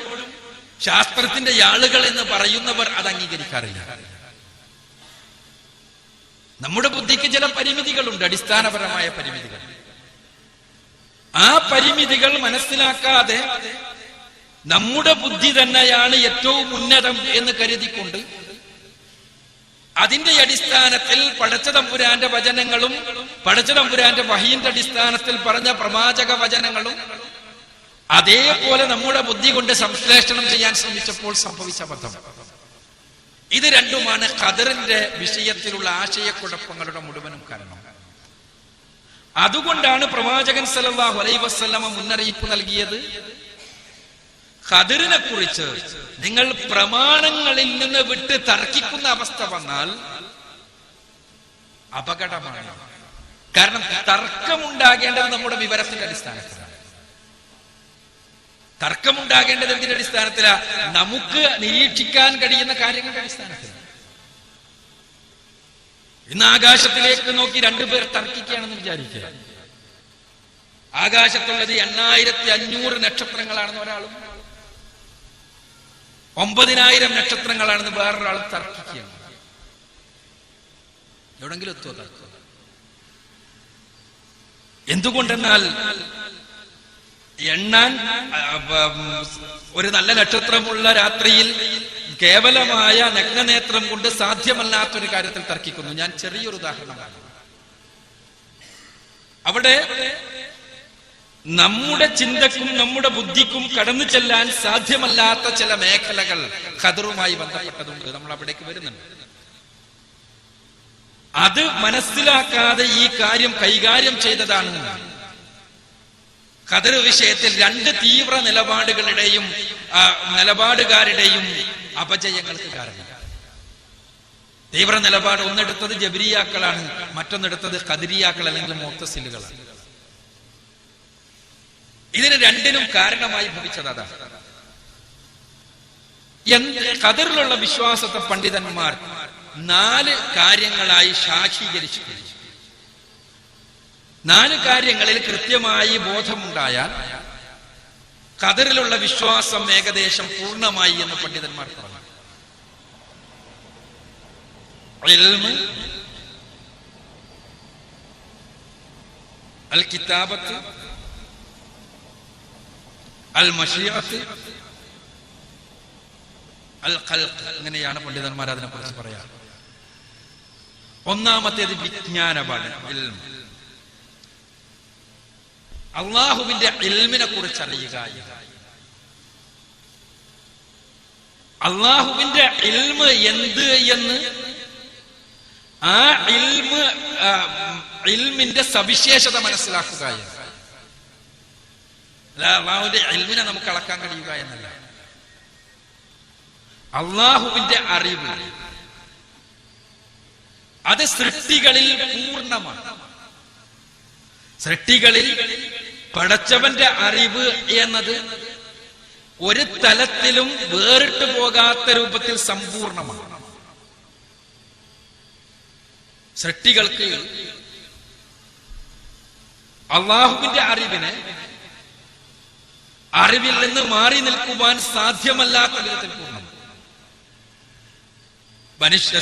Speaker 1: ശാസ്ത്രത്തിന്റെ ആളുകൾ എന്ന് പറയുന്നവർ അത് അംഗീകരിക്കാറില്ല. നമ്മുടെ ബുദ്ധിക്ക് ചില പരിമിതികളുണ്ട്, അടിസ്ഥാനപരമായ പരിമിതികൾ. ആ പരിമിതികൾ മനസ്സിലാക്കാതെ നമ്മുടെ ബുദ്ധി തന്നെയാണ് ഏറ്റവും ഉന്നതം എന്ന് കരുതിക്കൊണ്ട് അതിന്റെ അടിസ്ഥാനത്തിൽ പടച്ചതമ്പുരാന്റെ വചനങ്ങളും പടച്ചതമ്പുരാന്റെ വഹീന്റെ അടിസ്ഥാനത്തിൽ പറഞ്ഞ പ്രവാചക വചനങ്ങളും അതേപോലെ നമ്മുടെ ബുദ്ധി കൊണ്ട് സംശ്ലേഷണം ചെയ്യാൻ ശ്രമിച്ചപ്പോൾ സംഭവിച്ച അബദ്ധം. ഇത് രണ്ടുമാണ് ഖദറിന്റെ വിഷയത്തിലുള്ള ആശയക്കുഴപ്പങ്ങളുടെ മുഴുവനും കാരണം. അതുകൊണ്ടാണ് പ്രവാചകൻ സല്ലല്ലാഹു അലൈഹി വസല്ലമ മുന്നറിയിപ്പ് നൽകിയത്, ഖദറിനെ കുറിച്ച് നിങ്ങൾ പ്രമാണങ്ങളിൽ നിന്ന് വിട്ട് തർക്കിക്കുന്ന അവസ്ഥ വന്നാൽ അപകടമാണ്. കാരണം തർക്കമുണ്ടാകേണ്ടത് നമ്മുടെ വിവരത്തിന്റെ അടിസ്ഥാനത്തിലാണ്. തർക്കമുണ്ടാകേണ്ടത് എന്തിന്റെ അടിസ്ഥാനത്തിലാ? നമുക്ക് നിരീക്ഷിക്കാൻ കഴിയുന്ന കാര്യങ്ങളുടെ അടിസ്ഥാനത്തിലാണ്. ഇന്ന് ആകാശത്തിലേക്ക് നോക്കി രണ്ടുപേർ തർക്കിക്കുകയാണെന്ന് വിചാരിക്കുക. ആകാശത്തുള്ളത് 8500 നക്ഷത്രങ്ങളാണെന്ന് ഒരാളും 9000 നക്ഷത്രങ്ങളാണെന്ന് വേറൊരാളും തർക്കിക്കുകയാണ്. എവിടെങ്കിലും എത്തുമോ തർക്കം? എന്തുകൊണ്ടെന്നാൽ എണ്ണാൻ ഒരു നല്ല നക്ഷത്രമുള്ള രാത്രിയിൽ കേവലമായ നഗ്നനേത്രം കൊണ്ട് സാധ്യമല്ലാത്തൊരു കാര്യത്തിൽ തർക്കിക്കുന്നു. ഞാൻ ചെറിയൊരു ഉദാഹരണമാണ്. അവിടെ നമ്മുടെ ചിന്തക്കും നമ്മുടെ ബുദ്ധിക്കും കടന്നു ചെല്ലാൻ സാധ്യമല്ലാത്ത ചില മേഖലകൾ ഖദറുമായി ബന്ധപ്പെട്ടതുണ്ട്. നമ്മൾ അവിടേക്ക് വരുന്നുണ്ട്. അത് മനസ്സിലാക്കാതെ ഈ കാര്യം കൈകാര്യം ചെയ്തതാണ് ഖദർ വിഷയത്തിൽ രണ്ട് തീവ്ര നിലപാടുകാരുടെയും അപജയങ്ങൾക്ക് കാരണം. തീവ്ര നിലപാട് ഒന്നെടുത്തത് ജബരിയാക്കളാണ്, മറ്റൊന്നെടുത്തത് ഖദരിയാക്കൾ അല്ലെങ്കിൽ മുഅ്തസിലുകളാണ്. ഇതിന് രണ്ടിനും കാരണമായി ഭവിച്ചത് അതാണ്. ഖദറിലുള്ള വിശ്വാസത്തെ പണ്ഡിതന്മാർ 4 കാര്യങ്ങളായി ശാഖീകരിച്ചു. 4 കാര്യങ്ങളിൽ കൃത്യമായി ബോധമുണ്ടായാൽ ഖദറിലുള്ള വിശ്വാസം ഏകദേശം പൂർണ്ണമായി എന്ന് പണ്ഡിതന്മാർ പറഞ്ഞു. ഇൽമ്, അൽ കിതാബത്ത്, അൽ മശീഅത്ത്, അൽ ഖൽഖ്, ഇങ്ങനെയാണ് പണ്ഡിതന്മാർ അതിനെ കുറിച്ച് പറയാറ്. ഒന്നാമത്തേത് വിജ്ഞാനമാണ്, ഇൽമ്. അള്ളാഹുവിന്റെ ഇൽമിനെ കുറിച്ച് അറിയുക. അള്ളാഹുവിന്റെ ഇൽമ് എന്ത് എന്ന്, ആ ഇൽമിന്റെ സവിശേഷത മനസ്സിലാക്കുക. അള്ളാഹുവിന്റെ ഇൽമിനെ നമുക്ക് അളക്കാൻ കഴിയുക എന്നല്ല. അള്ളാഹുവിന്റെ അറിവ്, അത് സൃഷ്ടികളിൽ പൂർണ്ണമാണ്. സൃഷ്ടികളിൽ പടച്ചവന്റെ അറിവ് എന്നത് ഒരു തലത്തിലും വേറിട്ട് പോകാത്ത രൂപത്തിൽ സമ്പൂർണമാണ്. സൃഷ്ടികൾക്ക് അള്ളാഹുവിന്റെ അറിവിൽ നിന്ന് മാറി നിൽക്കുവാൻ സാധ്യമല്ലാത്ത വിധത്തിൽ പൂർണ്ണം. മനുഷ്യ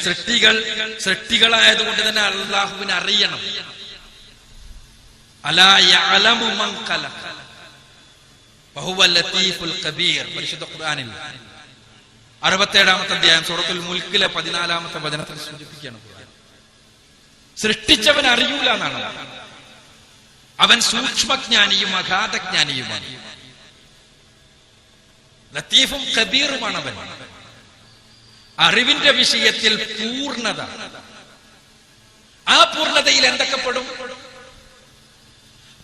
Speaker 1: സൃഷ്ടികളായതുകൊണ്ട് തന്നെ അള്ളാഹുവിനെ അറിയണം. അലാ യഅലമു മൻ ഖലഖ വഹുവൽ ലതീഫുൽ ഖബീർ. പരിശുദ്ധ ഖുർആനിൽ 67-ാമത്തെ അധ്യായം സൂറത്തുൽ മുൽക്കിലെ 14-ാമത്തെ വചനത്തിൽ സൂചിപ്പിക്കുകയാണ്. സൃഷ്ടിച്ചവൻ അറിയൂല എന്നാണ്. അവൻ സൂക്ഷ്മജ്ഞാനിയും അഗാധജ്ഞാനിയുമാണ്. ലത്തീഫും ഖബീറുമാണ് അവൻ. അറിവിന്റെ വിഷയത്തിൽ പൂർണ്ണത. ആ പൂർണ്ണതയിൽ എന്തൊക്കെ പെടും?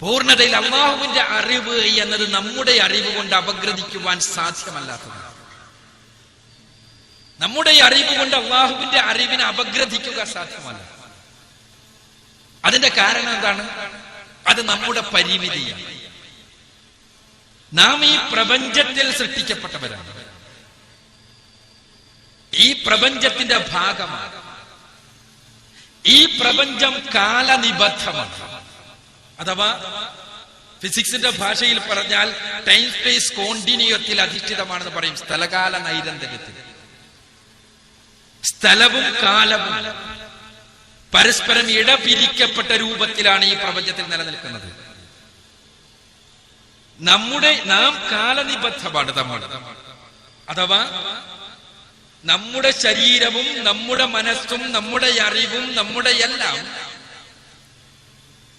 Speaker 1: പൂർണ്ണതയിൽ അള്ളാഹുവിന്റെ അറിവ് എന്നത് നമ്മുടെ അറിവ് കൊണ്ട് അപഗ്രഥിക്കുവാൻ സാധ്യമല്ലാത്തതാണ്. നമ്മുടെ അറിവ് കൊണ്ട് അള്ളാഹുവിന്റെ അറിവിനെ അപഗ്രഥിക്കുക സാധ്യമല്ല. അതിന്റെ കാരണം എന്താണ്? അത് നമ്മുടെ പരിമിതിയാണ്. നാം ഈ പ്രപഞ്ചത്തിൽ സൃഷ്ടിക്കപ്പെട്ടവരാണ്. ഈ പ്രപഞ്ചത്തിന്റെ ഭാഗമാണ്. ഈ പ്രപഞ്ചം കാലനിബദ്ധമാണ്. അഥവാ ഫിസിക്സിന്റെ ഭാഷയിൽ പറഞ്ഞാൽ ടൈം സ്പേസ് കോണ്ടിന്യൂയത്തിൽ അധിഷ്ഠിതമാണെന്ന് പറയും. സ്ഥലകാല നൈരന്തര്യത്തിൽ സ്ഥലവും കാലവും പരസ്പരം ഇടപിരിക്കപ്പെട്ട രൂപത്തിലാണ് ഈ പ്രപഞ്ചത്തിൽ നിലനിൽക്കുന്നത്. നാം കാലനിബദ്ധമാണ്. അഥവാ നമ്മുടെ ശരീരവും നമ്മുടെ മനസ്സും നമ്മുടെ അറിവും നമ്മുടെ എല്ലാം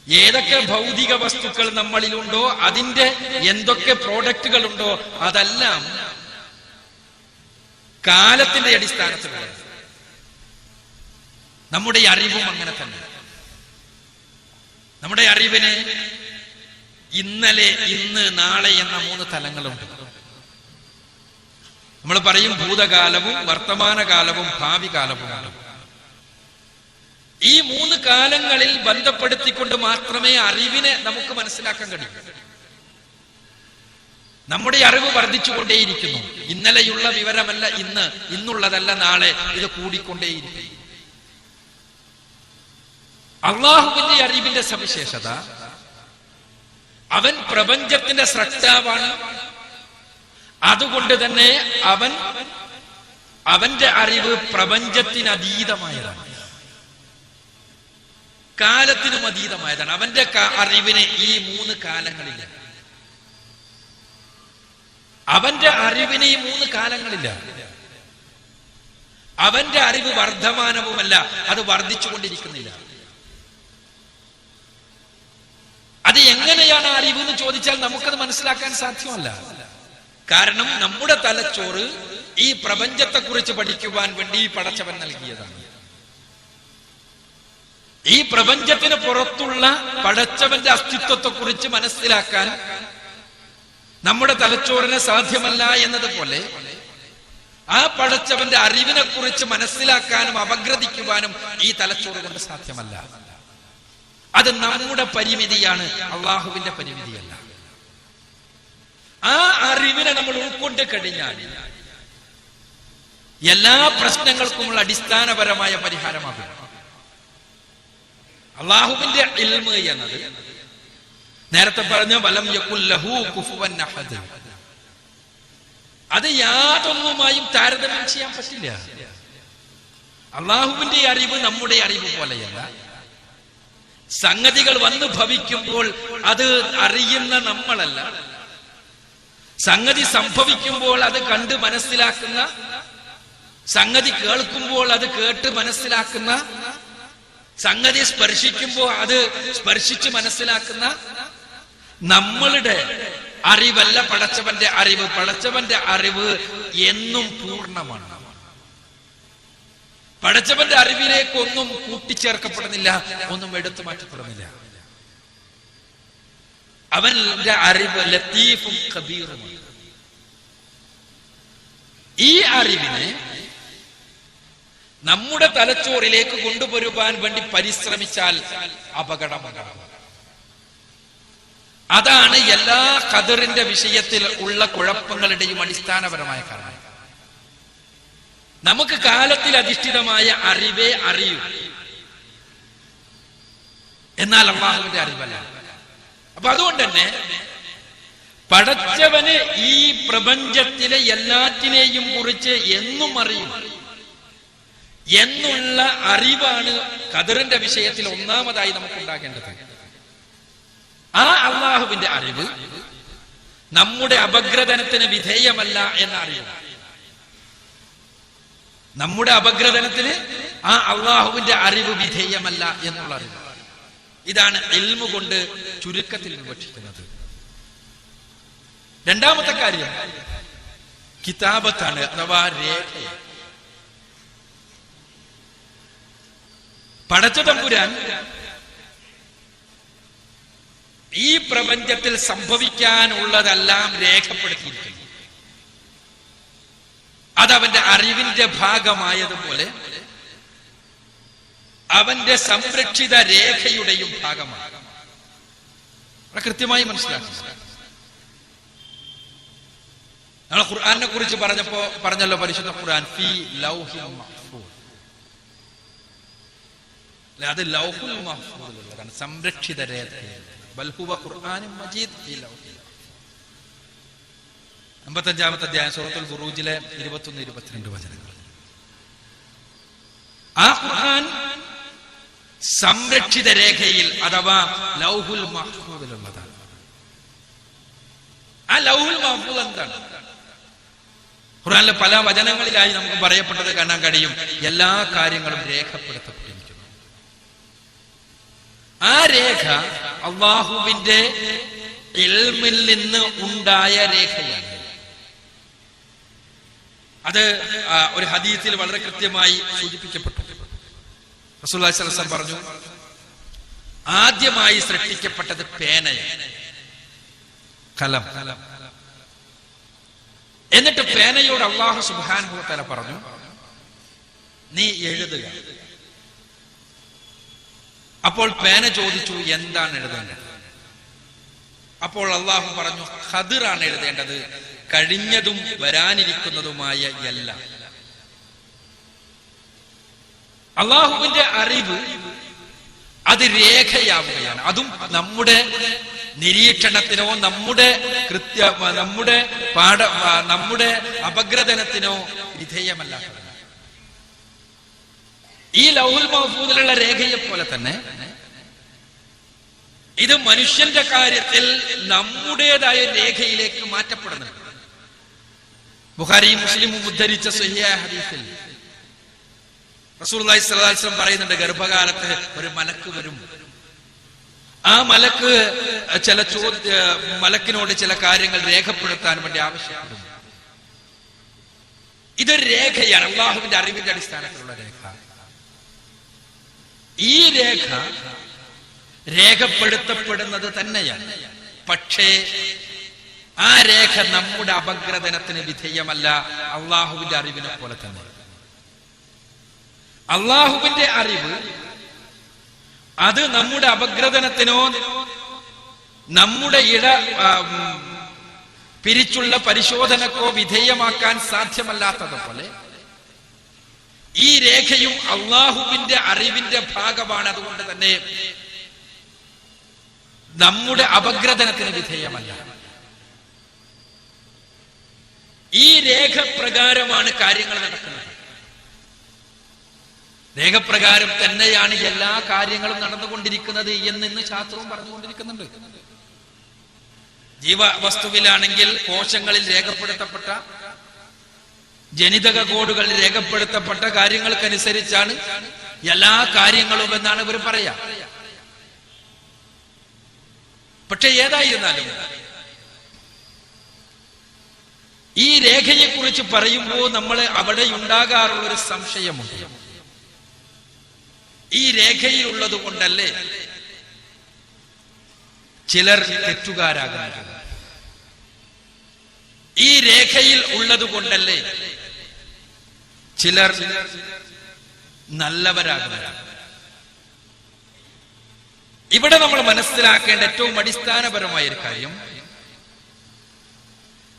Speaker 1: ഏതൊക്കെ ഭൗതിക വസ്തുക്കൾ നമ്മളിലുണ്ടോ, അതിന്റെ എന്തൊക്കെ പ്രോഡക്റ്റുകൾ ഉണ്ടോ, അതെല്ലാം കാലത്തിന്റെ അടിസ്ഥാനത്തിലാണ്. നമ്മുടെ അറിവും അങ്ങനെ തന്നെ. നമ്മുടെ അറിവിന് ഇന്നലെ, ഇന്ന്, നാളെ എന്ന 3 തലങ്ങളുണ്ട്. നമ്മൾ പറയും ഭൂതകാലവും വർത്തമാനകാലവും ഭാവി കാലവുമാണ്. ഈ 3 കാലങ്ങളിൽ ബന്ധപ്പെടുത്തിക്കൊണ്ട് മാത്രമേ അറിവിനെ നമുക്ക് മനസ്സിലാക്കാൻ കഴിയൂ. നമ്മുടെ അറിവ് വർദ്ധിച്ചുകൊണ്ടേയിരിക്കുന്നു. ഇന്നലെയുള്ള വിവരമല്ല ഇന്നുള്ളതല്ല നാളെ, ഇത് കൂടിക്കൊണ്ടേയിരിക്കും. അള്ളാഹുവിന്റെ അറിവിന്റെ സവിശേഷത, അവൻ പ്രപഞ്ചത്തിന്റെ സ്രഷ്ടാവാണ്. അതുകൊണ്ട് തന്നെ അവന്റെ അറിവ് പ്രപഞ്ചത്തിനതീതമായതാണ്, കാലത്തിനും അതീതമായതാണ്. അവന്റെ അറിവിന് ഈ 3 കാലങ്ങളില്ല. അവന്റെ അറിവിന് ഈ 3 കാലങ്ങളില്ല. അവന്റെ അറിവ് വർദ്ധമാനവുമല്ല, അത് വർദ്ധിച്ചുകൊണ്ടിരിക്കുന്നില്ല. അത് എങ്ങനെയാണ് അറിവ് എന്ന് ചോദിച്ചാൽ നമുക്കത് മനസ്സിലാക്കാൻ സാധ്യമല്ല. കാരണം നമ്മുടെ തലച്ചോറ് ഈ പ്രപഞ്ചത്തെ കുറിച്ച് പഠിക്കുവാൻ വേണ്ടി പടച്ചവൻ നൽകിയതാണ്. ഈ പ്രപഞ്ചത്തിന് പുറത്തുള്ള പടച്ചവന്റെ അസ്തിത്വത്തെ കുറിച്ച് മനസ്സിലാക്കാൻ നമ്മുടെ തലച്ചോറിന് സാധ്യമല്ല എന്നതുപോലെ ആ പടച്ചവന്റെ അറിവിനെ കുറിച്ച് മനസ്സിലാക്കാനും അപഗ്രഥിക്കുവാനും ഈ തലച്ചോറ് കൊണ്ട് സാധ്യമല്ല. അത് നമ്മുടെ പരിമിതിയാണ്, അള്ളാഹുവിന്റെ പരിമിതിയല്ല. ആ അറിവിനെ നമ്മൾ ഉൾക്കൊണ്ട് കഴിഞ്ഞാൽ എല്ലാ പ്രശ്നങ്ങൾക്കുമുള്ള അടിസ്ഥാനപരമായ പരിഹാരമാകും. അള്ളാഹുവിന്റെ ഇൽമ് എന്നത് നേരത്തെ പറഞ്ഞ വലം യകുൽ ലഹു കുഫുവൻ അഹദ്, അത് യാതൊന്നുമായും താരതമ്യം ചെയ്യാൻ പറ്റില്ല. അള്ളാഹുവിന്റെ അറിവ് നമ്മുടെ അറിവ് പോലെയല്ല. സംഗതികൾ വന്നു ഭവിക്കുമ്പോൾ അത് അറിയുന്ന നമ്മളല്ല, സംഗതി സംഭവിക്കുമ്പോൾ അത് കണ്ട് മനസ്സിലാക്കുന്ന, സംഗതി കേൾക്കുമ്പോൾ അത് കേട്ട് മനസ്സിലാക്കുന്ന, സംഗതി സ്പർശിക്കുമ്പോൾ അത് സ്പർശിച്ച് മനസ്സിലാക്കുന്ന നമ്മളുടെ അറിവല്ല പടച്ചവന്റെ അറിവ്. പടച്ചവന്റെ അറിവ് എന്നും പൂർണ്ണമാണ്. പടച്ചവന്റെ അറിവിലേക്ക് ഒന്നും കൂട്ടിച്ചേർക്കപ്പെടുന്നില്ല, ഒന്നും എടുത്തു മാറ്റപ്പെടുന്നില്ല. അവന്റെ അറിവ് ലത്തീഫും ഖബീറുമാണ്. ഈ അറിവിനെ നമ്മുടെ തലച്ചോറിലേക്ക് കൊണ്ടുവരുവാൻ വേണ്ടി പരിശ്രമിച്ചാൽ അപകടമുണ്ടാകും. അതാണ് എല്ലാ ഖദറിന്റെ വിഷയത്തിൽ ഉള്ള കുഴപ്പങ്ങളുടെയും അടിസ്ഥാനപരമായ കാരണം. നമുക്ക് കാലത്തിൽ അധിഷ്ഠിതമായ അറിവേ അറിയൂ, എന്നാൽ അല്ലാഹുവിന്റെ അറിവല്ല. അപ്പൊ അതുകൊണ്ട് തന്നെ പടച്ചവന് ഈ പ്രപഞ്ചത്തിലെ എല്ലാറ്റിനെയും കുറിച്ച് എന്നും അറിയും എന്നുള്ള അറിവാണ് ഖദറിന്റെ വിഷയത്തിൽ ഒന്നാമതായി നമുക്കുണ്ടാകേണ്ടത്. ആ അല്ലാഹുവിന്റെ അറിവ് നമ്മുടെ അപഗ്രഥനത്തിന് വിധേയമല്ല എന്ന അറിവ്. നമ്മുടെ അപഗ്രഥനത്തിന് ആ അല്ലാഹുവിന്റെ അറിവ് വിധേയമല്ല എന്നുള്ള അറിവ്. ഇതാണ് ഇൽമു കൊണ്ട് ചുരുക്കത്തിൽ വിവക്ഷിക്കുന്നത്. രണ്ടാമത്തെ കാര്യം കിതാബത്താണ്, അഥവാ രേഖയാണ്. പടച്ച തമ്പുരാൻ ഈ പ്രപഞ്ചത്തിൽ സംഭവിക്കാനുള്ളതെല്ലാം രേഖപ്പെടുത്തിയിരിക്കുന്നു. അതവന്റെ അറിവിന്റെ ഭാഗമായതുപോലെ അവന്റെ സംരക്ഷിത രേഖയുടെയും ഭാഗമാണ്. കൃത്യമായി മനസ്സിലാക്കുക. നമ്മൾ ഖുർആനെ കുറിച്ച് പറഞ്ഞല്ലോ, പരിശുദ്ധ ഖുർആൻ ഫീ ലൗഹിൽ മഹ്ഫൂദ്. അത് ലൗഹുൽ മഹ്ഫൂദിലുള്ളതാണ്, സംരക്ഷിത രേഖ. ബൽ ഹുവ ഖുർആനുൻ മജീദ് ഫീ ലൗഹിൽ. 55-ാമത്തെ അധ്യായം സൂറത്തുൽ ബുറൂജിലെ 21-22 വചനങ്ങൾ. ആ ഖുർആൻ സംരക്ഷിത രേഖയിൽ അഥവാ ലൗഹുൽ മഹ്ഫൂദിലുള്ളതാണ്. ആ ലൗഹുൽ മഹ്ഫൂദ് എന്താണ്? ഖുർആനിലെ പല വചനങ്ങളിലായി നമുക്ക് പറയപ്പെട്ടത് കാണാൻ കഴിയും. എല്ലാ കാര്യങ്ങളും രേഖപ്പെടുത്തപ്പെട്ടിരിക്കുന്നു. ആ രേഖ അല്ലാഹുവിന്റെ ഇൽമിൽ നിന്ന് ഉണ്ടായ രേഖയാണ്. അത് ഒരു ഹദീസിൽ വളരെ കൃത്യമായി സൂചിപ്പിക്കപ്പെട്ടു. റസൂലുള്ളാഹി സ്വല്ലല്ലാഹു അലൈഹി വസല്ലം പറഞ്ഞു, ആദ്യമായി സൃഷ്ടിക്കപ്പെട്ടത് പേനയാണ്, കലം. എന്നിട്ട് പേനയോട് അല്ലാഹു സുബ്ഹാനഹു വ തആല പറഞ്ഞു, നീ എഴുതുക. അപ്പോൾ പേന ചോദിച്ചു, എന്താണ് എഴുതേണ്ടത്? അപ്പോൾ അല്ലാഹു പറഞ്ഞു, ഖദറാണ് എഴുതേണ്ടത്, കഴിഞ്ഞതും വരാനിരിക്കുന്നതുമായ എല്ലാം. അല്ലാഹുവിന്റെ അറിവ് അത് രേഖയാവുകയാണ്. അതും നമ്മുടെ നിരീക്ഷണത്തിനോ നമ്മുടെ അപഗ്രഥനത്തിനോ വിധേയമല്ല. ഈ ലൗഹുൽ മഹ്ഫൂദിലുള്ള രേഖയെ പോലെ തന്നെ ഇത് മനുഷ്യന്റെ കാര്യത്തിൽ നമ്മുടേതായ രേഖയിലേക്ക് മാറ്റപ്പെടുന്നുണ്ട്. ബുഖാരിയും മുസ്ലിമും ഉദ്ധരിച്ച സ്വഹീഹായ ഹദീസിൽ റസൂലുള്ളാഹി സ്വല്ലല്ലാഹു അലൈഹി വസല്ലം പറയുന്നുണ്ട്, ഗർഭകാലത്ത് ഒരു മലക്ക് വരും. ആ മലക്ക് മലക്കിനോട് ചില കാര്യങ്ങൾ രേഖപ്പെടുത്താൻ വേണ്ടി ആവശ്യപ്പെടും. ഇതൊരു രേഖയാണ്, അല്ലാഹുവിന്റെ അറിവിന്റെ അടിസ്ഥാനത്തിലുള്ള രേഖ. ഈ രേഖ രേഖപ്പെടുത്തപ്പെടുന്നത് തന്നെയാണ്. പക്ഷേ ആ രേഖ നമ്മുടെ അപഗ്രഥനത്തിന് വിധേയമല്ല, അള്ളാഹുവിന്റെ അറിവിനെ പോലെ തന്നെ. അള്ളാഹുവിന്റെ അറിവ് അത് നമ്മുടെ അപഗ്രഥനത്തിനോ നമ്മുടെ പിരിച്ചുള്ള പരിശോധനക്കോ വിധേയമാക്കാൻ സാധ്യമല്ലാത്തതുപോലെ ഈ രേഖയും അള്ളാഹുവിന്റെ അറിവിന്റെ ഭാഗമാണ്. അതുകൊണ്ട് തന്നെ നമ്മുടെ അപഗ്രഥനത്തിന് വിധേയമല്ല. ഈ രേഖ പ്രകാരമാണ് കാര്യങ്ങൾ നടക്കുന്നത്. രേഖപ്രകാരം തന്നെയാണ് എല്ലാ കാര്യങ്ങളും നടന്നുകൊണ്ടിരിക്കുന്നത് എന്ന് ഇന്ന് ശാസ്ത്രവും പറഞ്ഞുകൊണ്ടിരിക്കുന്നുണ്ട്. ജീവവസ്തുവിലാണെങ്കിൽ കോശങ്ങളിൽ രേഖപ്പെടുത്തപ്പെട്ട ജനിതക കോഡുകളിൽ രേഖപ്പെടുത്തപ്പെട്ട കാര്യങ്ങൾക്കനുസരിച്ചാണ് എല്ലാ കാര്യങ്ങളും എന്നാണ് ഇവർ പറയാ. പക്ഷെ ഏതായിരുന്നാലും ഈ രേഖയെ കുറിച്ച് പറയുമ്പോൾ നമ്മൾ അവിടെ ഉണ്ടാകാറുള്ള ഒരു സംശയമുണ്ട്. ഈ രേഖയിലുള്ളത് കൊണ്ടല്ലേ ചിലർ തെറ്റുകാരാകുന്നത്? ഈ രേഖയിൽ ഉള്ളത് കൊണ്ടല്ലേ ചിലർ നല്ലവരാകുന്നത്. ഇവിടെ നമ്മൾ മനസ്സിലാക്കേണ്ട ഏറ്റവും അടിസ്ഥാനപരമായ ഒരു കാര്യം,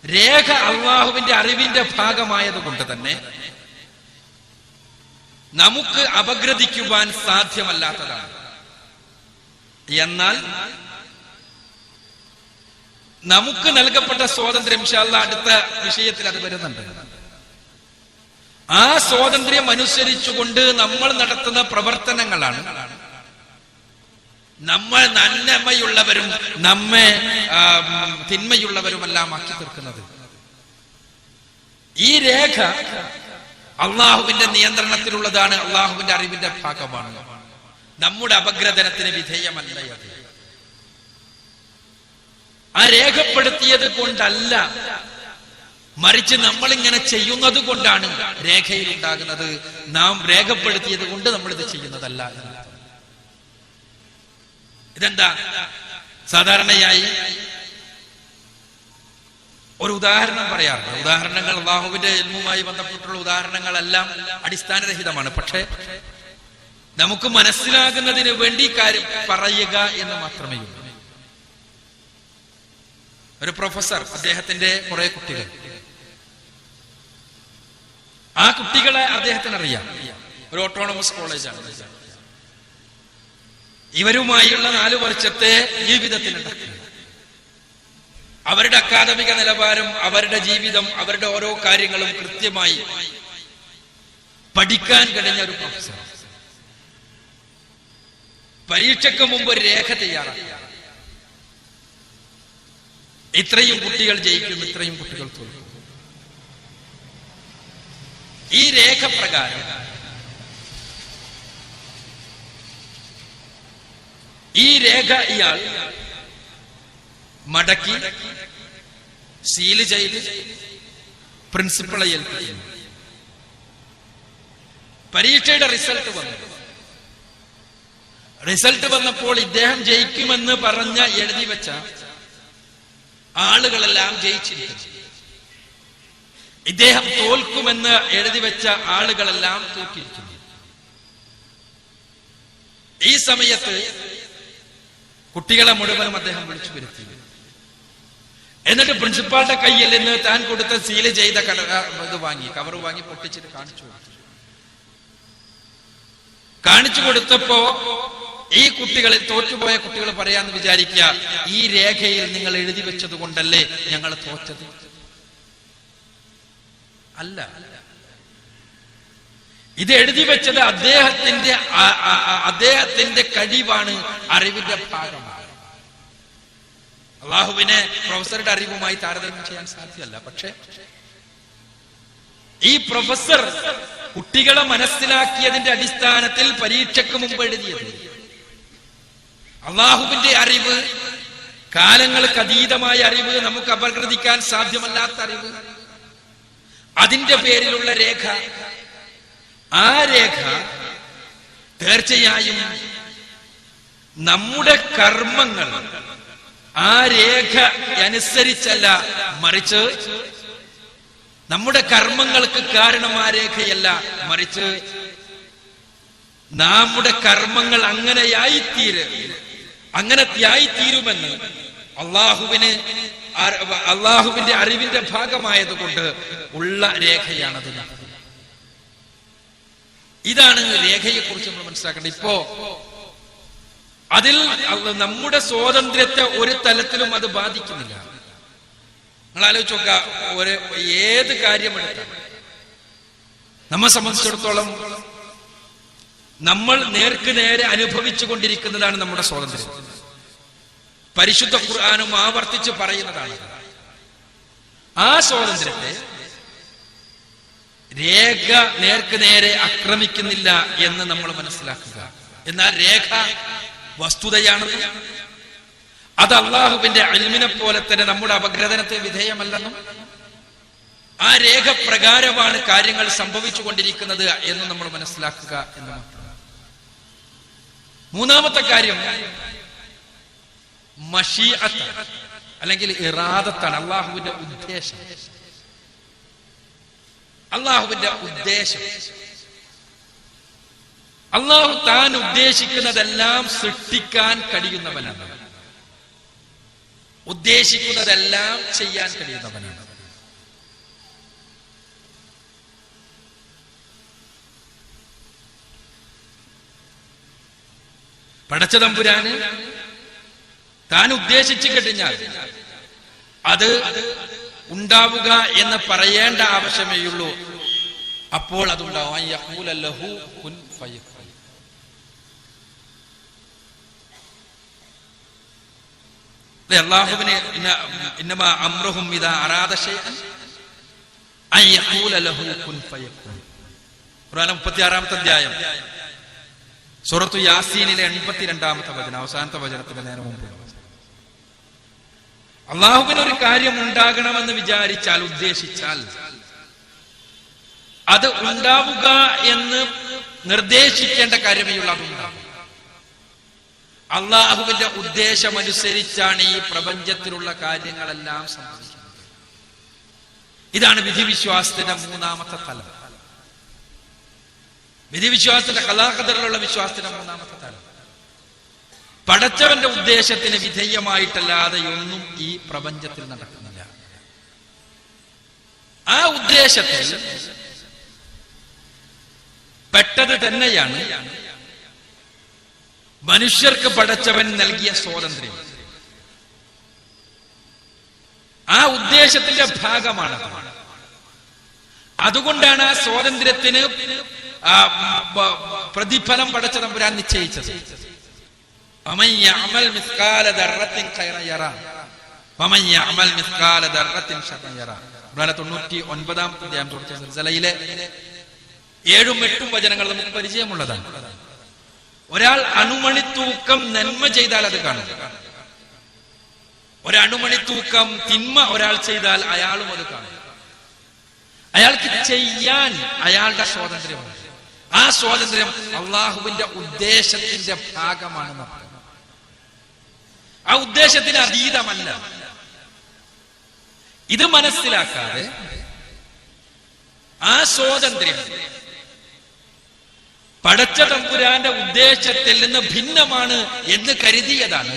Speaker 1: രേഖ അള്ളാഹുവിന്റെ അറിവിന്റെ ഭാഗമായതുകൊണ്ട് തന്നെ നമുക്ക് അപഗ്രഥിക്കുവാൻ സാധ്യമല്ലാത്തതാണ്. എന്നാൽ നമുക്ക് നൽകപ്പെട്ട സ്വാതന്ത്ര്യം, ഇൻഷാ അല്ലാഹ് അടുത്ത വിഷയത്തിൽ അത് വരുന്നുണ്ട്, ആ സ്വാതന്ത്ര്യം അനുസരിച്ചുകൊണ്ട് നമ്മൾ നടത്തുന്ന പ്രവർത്തനങ്ങളാണ് നമ്മൾ നന്മയുള്ളവരും നമ്മെ തിന്മയുള്ളവരുമെല്ലാം ആക്കി തീർക്കുന്നത്. ഈ രേഖ അള്ളാഹുവിന്റെ നിയന്ത്രണത്തിലുള്ളതാണ്, അള്ളാഹുവിന്റെ അറിവിന്റെ ഭാഗമാണ്. നമ്മുടെ അപഗ്രഥനത്തിന് വിധേയമല്ല അത്. ആ രേഖപ്പെടുത്തിയത് കൊണ്ടല്ല, മറിച്ച് നമ്മളിങ്ങനെ ചെയ്യുന്നത് കൊണ്ടാണ് രേഖയിൽ ഉണ്ടാകുന്നത്. നാം രേഖപ്പെടുത്തിയത് കൊണ്ട് നമ്മൾ ഇത് ചെയ്യുന്നതല്ല. ഇതെന്താ? സാധാരണയായി ഒരു ഉദാഹരണം പറയാറുണ്ട്. ഉദാഹരണങ്ങൾ അല്ലാഹുവിന്റെ ഇൽമുമായി ബന്ധപ്പെട്ടുള്ള ഉദാഹരണങ്ങളെല്ലാം അടിസ്ഥാനരഹിതമാണ്. പക്ഷേ നമുക്ക് മനസ്സിലാകുന്നതിന് വേണ്ടി കാര്യം പറയുക എന്ന് മാത്രമേ ഉള്ളൂ. ഒരു പ്രൊഫസർ, അദ്ദേഹത്തിന്റെ കുറെ കുട്ടികൾ, ആ കുട്ടികളെ അദ്ദേഹത്തിന് അറിയാം. ഒരു ഓട്ടോണമസ് കോളേജാണ്. ഇവരുമായുള്ള 4 വർഷത്തെ ജീവിതത്തിലുണ്ട്. അവരുടെ അക്കാദമിക നിലവാരം, അവരുടെ ജീവിതം, അവരുടെ ഓരോ കാര്യങ്ങളും കൃത്യമായി പഠിക്കാൻ കഴിഞ്ഞ ഒരു പ്രൊഫസർ പരീക്ഷയ്ക്ക് മുമ്പ് ഒരു രേഖ തയ്യാറാക്കി. ഇത്രയും കുട്ടികൾ ജയിക്കും, ഇത്രയും കുട്ടികൾ തോൽക്കും. ഈ രേഖ പ്രകാരം ഈ രേഖ ഇയാൾ മടക്കി സീല് ചെയ്ത് പ്രിൻസിപ്പളെ ഏൽപ്പിക്കുന്നു. പരീക്ഷയുടെ റിസൾട്ട് വന്നു. റിസൾട്ട് വന്നപ്പോൾ ഇദ്ദേഹം ജയിക്കുമെന്ന് പറഞ്ഞ എഴുതി വെച്ച ആളുകളെല്ലാം ജയിച്ചിരിക്കുന്നു. ഇദ്ദേഹം തോൽക്കുമെന്ന് എഴുതി വെച്ച ആളുകളെല്ലാം തോറ്റിരിക്കുന്നു. ഈ സമയത്ത് കുട്ടികളെ മുഴുവനും അദ്ദേഹം വിളിച്ചു വരുത്തി. എന്നിട്ട് പ്രിൻസിപ്പാളുടെ കയ്യിൽ നിന്ന് താൻ കൊടുത്ത സീല് ചെയ്ത കവർ വാങ്ങി പൊട്ടിച്ചിട്ട് കാണിച്ചു കൊടുത്തപ്പോ ഈ കുട്ടികളിൽ തോറ്റുപോയ കുട്ടികൾ പറയാന്ന് വിചാരിക്കുക, ഈ രേഖയിൽ നിങ്ങൾ എഴുതി വെച്ചത് കൊണ്ടല്ലേ ഞങ്ങൾ തോറ്റത്. അല്ല, ഇത് എഴുതി വെച്ചത് അദ്ദേഹത്തിന്റെ കഴിവാണ്, അറിവിന്റെ ഭാഗമാണ്. അള്ളാഹുവിനെ പ്രൊഫസറുടെ അറിവുമായി താരതമ്യം ചെയ്യാൻ സാധ്യമല്ല. പക്ഷെ ഈ പ്രൊഫസർ കുട്ടികളെ മനസ്സിലാക്കിയതിന്റെ അടിസ്ഥാനത്തിൽ പരീക്ഷയ്ക്ക് മുമ്പ് എഴുതിയത്. അള്ളാഹുവിന്റെ അറിവ്, കാലങ്ങൾക്ക് അതീതമായ അറിവ്, നമുക്ക് അപഗ്രഥിക്കാൻ സാധ്യമല്ലാത്ത അറിവ്, അതിന്റെ പേരിലുള്ള രേഖ. ആ രേഖ തീർച്ചയായും നമ്മുടെ കർമ്മങ്ങൾ ആ രേഖ അനുസരിച്ചല്ല, മറിച്ച് നമ്മുടെ കർമ്മങ്ങൾക്ക് കാരണം ആ രേഖയല്ല, മറിച്ച് നമ്മുടെ കർമ്മങ്ങൾ അങ്ങനെയായിത്തീരുമെന്ന് അള്ളാഹുവിന്റെ അറിവിന്റെ ഭാഗമായതുകൊണ്ട് ഉള്ള രേഖയാണത്. ഇതാണ് രേഖയെ കുറിച്ച് നമ്മൾ മനസ്സിലാക്കേണ്ടത്. ഇപ്പോ അതിൽ നമ്മുടെ സ്വാതന്ത്ര്യത്തെ ഒരു തലത്തിലും അത് ബാധിക്കുന്നില്ല. നിങ്ങൾ ആലോചിച്ച് നോക്കുക, ഏത് കാര്യമെടുത്താൽ നമ്മെ സംബന്ധിച്ചിടത്തോളം നമ്മൾ നേർക്ക് നേരെ അനുഭവിച്ചു കൊണ്ടിരിക്കുന്നതാണ് നമ്മുടെ സ്വാതന്ത്ര്യം. പരിശുദ്ധ ഖുർആനും ആവർത്തിച്ച് പറയുന്നതാണ്. ആ സ്വാതന്ത്ര്യത്തെ രേഖ നേർക്ക് നേരെ ആക്രമിക്കുന്നില്ല എന്ന് നമ്മൾ മനസ്സിലാക്കുക. എന്നാൽ രേഖ വസ്തുതയാണെന്നും അത് അള്ളാഹുവിന്റെ ഇൽമിനെ പോലെ തന്നെ നമ്മുടെ അപഗ്രഥനത്തെ വിധേയമല്ലെന്നും ആ രേഖ പ്രകാരമാണ് കാര്യങ്ങൾ സംഭവിച്ചു കൊണ്ടിരിക്കുന്നത് എന്ന് നമ്മൾ മനസ്സിലാക്കുക എന്ന് മാത്രം. മൂന്നാമത്തെ കാര്യം മശീഅത്ത് അല്ലെങ്കിൽ ഇറാദത്താണ്, അള്ളാഹുവിന്റെ ഉദ്ദേശം. അള്ളാഹുവിന്റെ ഉദ്ദേശം അള്ളാഹു താൻ ഉദ്ദേശിക്കുന്നതെല്ലാം സൃഷ്ടിക്കാൻ കഴിയുന്നവനാണ്, ഉദ്ദേശിക്കുന്നതെല്ലാം ചെയ്യാൻ കഴിയുന്നവനാണ്. പടച്ചതമ്പുരാന് താൻ ഉദ്ദേശിച്ചു കഴിഞ്ഞാൽ അത് ഉണ്ടാവുക എന്ന് പറയേണ്ട ആവശ്യമേയുള്ളൂ. അപ്പോൾ അതുണ്ടാവും. അല്ലാഹുവിനെ ഇന്നമാ അംറുഹും ഇദാ അറാദ ശൈഅൻ അൻ യഖൂല ലഹു കുൻ ഫയകുൻ. ഖുർആൻ 36-ാമത്തെ അധ്യായം സൂറത്തു യാസീനിലെ 82-ാമത്തെ വചനം, അവസാനത്തെ വചനത്തിന് നേരെ മുമ്പ്. അള്ളാഹുവിന് ഒരു കാര്യം ഉണ്ടാകണമെന്ന് വിചാരിച്ചാൽ, ഉദ്ദേശിച്ചാൽ, അത് ഉണ്ടാവുക എന്ന് നിർദ്ദേശിക്കേണ്ട കാര്യമേയുള്ളൂ. അതുണ്ടാകും. അള്ളാഹുവിന്റെ ഉദ്ദേശമനുസരിച്ചാണ് ഈ പ്രപഞ്ചത്തിലുള്ള കാര്യങ്ങളെല്ലാം സംഭവിക്കുന്നത്. ഇതാണ് വിധിവിശ്വാസത്തിന്റെ 3-ാമത്തെ തലം. വിധിവിശ്വാസത്തിന്റെ ഖദറിലുള്ള വിശ്വാസത്തിന്റെ 3-ാമത്തെ തലം. പടച്ചവന്റെ ഉദ്ദേശത്തിന് വിധേയമായിട്ടല്ലാതെ ഒന്നും ഈ പ്രപഞ്ചത്തിൽ നടക്കുന്നില്ല. ആ ഉദ്ദേശത്തിൽ പെട്ടത് തന്നെയാണ് മനുഷ്യർക്ക് പടച്ചവൻ നൽകിയ സ്വാതന്ത്ര്യം. ആ ഉദ്ദേശത്തിന്റെ ഭാഗമാണ്. അതുകൊണ്ടാണ് ആ സ്വാതന്ത്ര്യത്തിന് പ്രതിഫലം പടച്ചതമ്പുരാൻ നിശ്ചയിച്ചത്. 99-ാം വചനങ്ങൾ നമുക്ക് പരിചയമുള്ളതാണ്. ഒരാൾ അണുമണിത്തൂക്കം നന്മ ചെയ്താൽ അത് കാണും. ഒരണുമണിത്തൂക്കം തിന്മ ഒരാൾ ചെയ്താൽ അയാളും അത് കാണും. അയാൾക്ക് ചെയ്യാൻ അയാളുടെ സ്വാതന്ത്ര്യമുണ്ട്. ആ സ്വാതന്ത്ര്യം അള്ളാഹുവിന്റെ ഉദ്ദേശത്തിന്റെ ഭാഗമാണെന്ന് പറയുന്നത്. ആ ഉദ്ദേശത്തിന് അതീതമല്ല. ഇത് മനസ്സിലാക്കാതെ ആ സ്വാതന്ത്ര്യം പടച്ച തമ്പുരാന്റെ ഉദ്ദേശത്തിൽ നിന്ന് ഭിന്നമാണ് എന്ന് കരുതിയതാണ്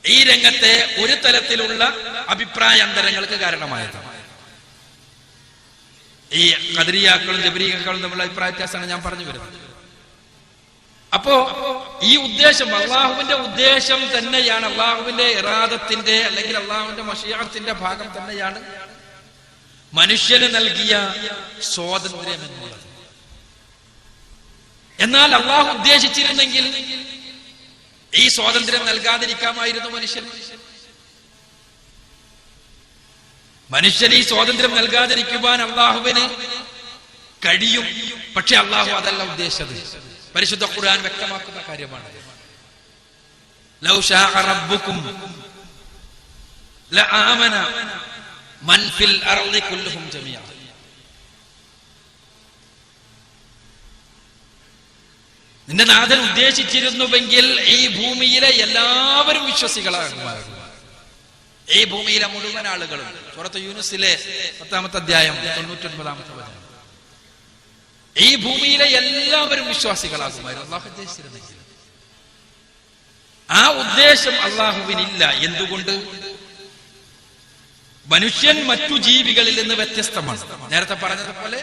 Speaker 1: ഈ രംഗത്തെ ഒരു തരത്തിലുള്ള അഭിപ്രായാന്തരങ്ങൾക്ക് കാരണമായത്. ഈ ഖദരിയാക്കളും ജബരീയാക്കളും തമ്മിലുള്ള അഭിപ്രായ വ്യത്യാസമാണ് ഞാൻ പറഞ്ഞു വരുന്നത്. അപ്പോ ഈ ഉദ്ദേശം അള്ളാഹുവിന്റെ ഉദ്ദേശം തന്നെയാണ്, അള്ളാഹുവിന്റെ ഇറാദത്തിന്റെ അല്ലെങ്കിൽ അള്ളാഹുവിന്റെ മശീഅത്തിന്റെ ഭാഗം തന്നെയാണ് മനുഷ്യന് നൽകിയ സ്വാതന്ത്ര്യം എന്നുള്ളത്. എന്നാൽ അള്ളാഹു ഉദ്ദേശിച്ചിരുന്നെങ്കിൽ ഈ സ്വാതന്ത്ര്യം നൽകാതിരിക്കാമായിരുന്നു മനുഷ്യന് ഈ സ്വാതന്ത്ര്യം നൽകാതിരിക്കുവാൻ അള്ളാഹുവിന് കഴിയും. പക്ഷെ അള്ളാഹു അതല്ല ഉദ്ദേശിച്ചത്. പരിശുദ്ധ ഖുർആൻ വ്യക്തമാക്കുന്ന കാര്യമാണ്. ലൗ ശാഅ റബ്ബുക്കും ലആമന മൻ ഫിൽ അർളി കുല്ലുഹും ജമീഅ. നിന്റെ നാഥൻ ഉദ്ദേശിച്ചിരുന്നുവെങ്കിൽ ഈ ഭൂമിയിലെ എല്ലാവരും വിശ്വസികളാകുമായിരുന്നു. ഈ ഭൂമിയിലെ മുഴുവൻ ആളുകളും. സൂറത്ത് യൂനുസിലെ 10-ാമത്തെ അധ്യായം 99-ാമത്തെ വചനം. ഈ ഭൂമിയിലെ എല്ലാവരും വിശ്വാസികളാകുമായിരുന്നു അള്ളാഹു ഉദ്ദേശിച്ചിരുന്നെങ്കിൽ. ആ ഉദ്ദേശം അള്ളാഹുവിനില്ല. എന്തുകൊണ്ട്? മനുഷ്യൻ മറ്റു ജീവികളിൽ നിന്ന് വ്യത്യസ്തമാണ്. നേരത്തെ പറഞ്ഞതുപോലെ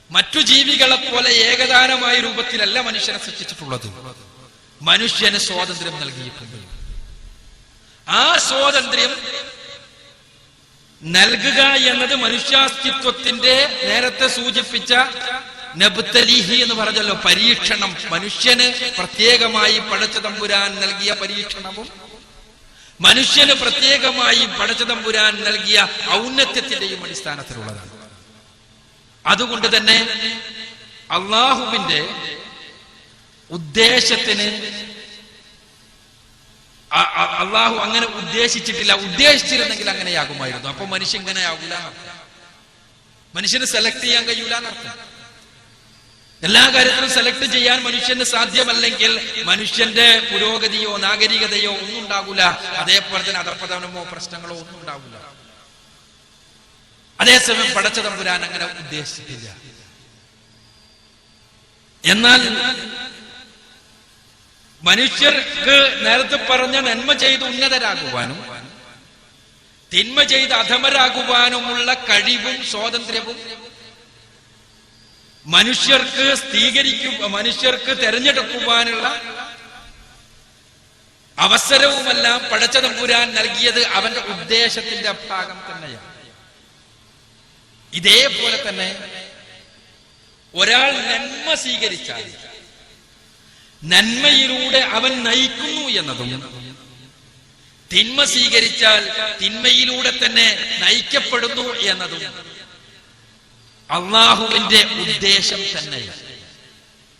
Speaker 1: മറ്റു ജീവികളെ പോലെ ഏകദാനമായ രൂപത്തിലല്ല മനുഷ്യനെ സൃഷ്ടിച്ചിട്ടുള്ളത്. മനുഷ്യന് സ്വാതന്ത്ര്യം നൽകിയിട്ടുണ്ട്. ആ സ്വാതന്ത്ര്യം നൽകുക എന്നത് മനുഷ്യാസ്തിത്വത്തിന്റെ നേരത്തെ സൂചിപ്പിച്ച നബ്തലീഹി എന്ന് പറഞ്ഞല്ലോ, പരീക്ഷണം. മനുഷ്യന് പ്രത്യേകമായി പടച്ച തമ്പുരാൻ നൽകിയ പരീക്ഷണവും മനുഷ്യന് പ്രത്യേകമായി പടച്ച തമ്പുരാൻ നൽകിയ ഔന്നത്യത്തിന്റെയും അടിസ്ഥാനത്തിലുള്ളതാണ്. അതുകൊണ്ട് തന്നെ അള്ളാഹുവിന്റെ ഉദ്ദേശത്തിന് അള്ളാഹു അങ്ങനെ ഉദ്ദേശിച്ചിട്ടില്ല. ഉദ്ദേശിച്ചിരുന്നെങ്കിൽ അങ്ങനെയാകുമായിരുന്നു. അപ്പൊ മനുഷ്യൻ ഇങ്ങനെയാകൂല. മനുഷ്യന് സെലക്ട് ചെയ്യാൻ കഴിയൂല എന്നർത്ഥം. എല്ലാ കാര്യത്തിലും സെലക്ട് ചെയ്യാൻ മനുഷ്യന് സാധ്യമല്ലെങ്കിൽ മനുഷ്യന്റെ പുരോഗതിയോ നാഗരികതയോ ഒന്നും ഉണ്ടാകൂല. അതേപോലെ തന്നെ അധപ്പതനമോ പ്രശ്നങ്ങളോ ഒന്നും ഉണ്ടാകൂല. അതേസമയം പടച്ച തമ്പുരാൻ അങ്ങനെ ഉദ്ദേശിച്ചിട്ടില്ല. എന്നാൽ മനുഷ്യർക്ക് നേരത്തെ പറഞ്ഞ നന്മ ചെയ്ത് ഉന്നതരാകുവാനും തിന്മ ചെയ്ത് അധമരാകുവാനുമുള്ള കഴിവും സ്വാതന്ത്ര്യവും മനുഷ്യർക്ക് തെരഞ്ഞെടുക്കുവാനുള്ള അവസരവുമെല്ലാം പടച്ച തമ്പുരാൻ നൽകിയത് അവന്റെ ഉദ്ദേശത്തിന്റെ ഭാഗം തന്നെയാണ്. ഇതേപോലെ തന്നെ ഒരാൾ നന്മ സ്വീകരിച്ചാൽ നന്മയിലൂടെ അവൻ നയിക്കുന്നു എന്നതും തിന്മ സ്വീകരിച്ചാൽ തിന്മയിലൂടെ തന്നെ നയിക്കപ്പെടുന്നു എന്നതും അള്ളാഹുവിന്റെ ഉദ്ദേശം തന്നെയാണ്.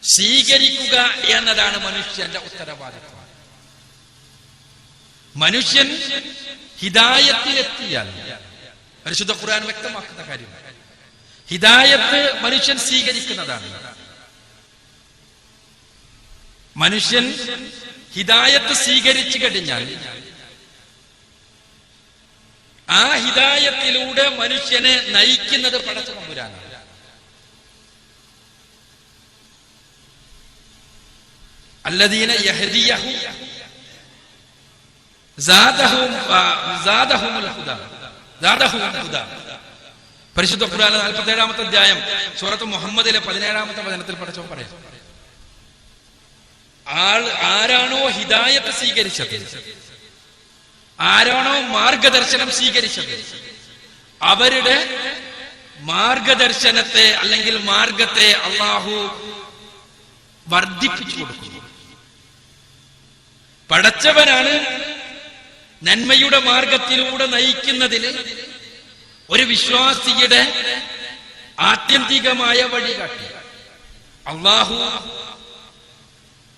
Speaker 1: സ്വീകരിക്കുക എന്നതാണ് മനുഷ്യന്റെ ഉത്തരവാദിത്വം. മനുഷ്യൻ ഹിദായത്തിലെത്തിയാൽ പരിശുദ്ധ ഖുർആൻ വ്യക്തമാക്കുന്ന കാര്യം ഹിദായത്ത് മനുഷ്യൻ സ്വീകരിക്കുന്നതാണ്. മനുഷ്യൻ ഹിദായത്ത് സ്വീകരിച്ചു കഴിഞ്ഞാൽ ആ ഹിദായത്തിലൂടെ മനുഷ്യനെ നയിക്കുന്നത് പടച്ച തമ്പുരാനാണ്. അല്ലദീന യഹ്ദിയഹും സാദഹുമുൽ ഹുദാ. പരിശുദ്ധ ഖുർആനിലെ 47-ാമത്തെ അധ്യായം സൂറത്ത് മുഹമ്മദിലെ 17-ാമത്തെ വചനത്തിൽ പടച്ചവൻ പറയാം, ആരാണോ ഹിദായത്ത് സ്വീകരിച്ചത്, ആരാണോ മാർഗദർശനം സ്വീകരിച്ചത്, അവരുടെ മാർഗദർശനത്തെ അല്ലെങ്കിൽ മാർഗത്തെ അള്ളാഹു വർദ്ധിപ്പിച്ചു കൊടുക്കുന്നു. പടച്ചവനാണ് നന്മയുടെ മാർഗത്തിലൂടെ നയിക്കുന്നതിന് ഒരു വിശ്വാസിയുടെ ആത്യന്തികമായ വഴികാട്ടി. അള്ളാഹു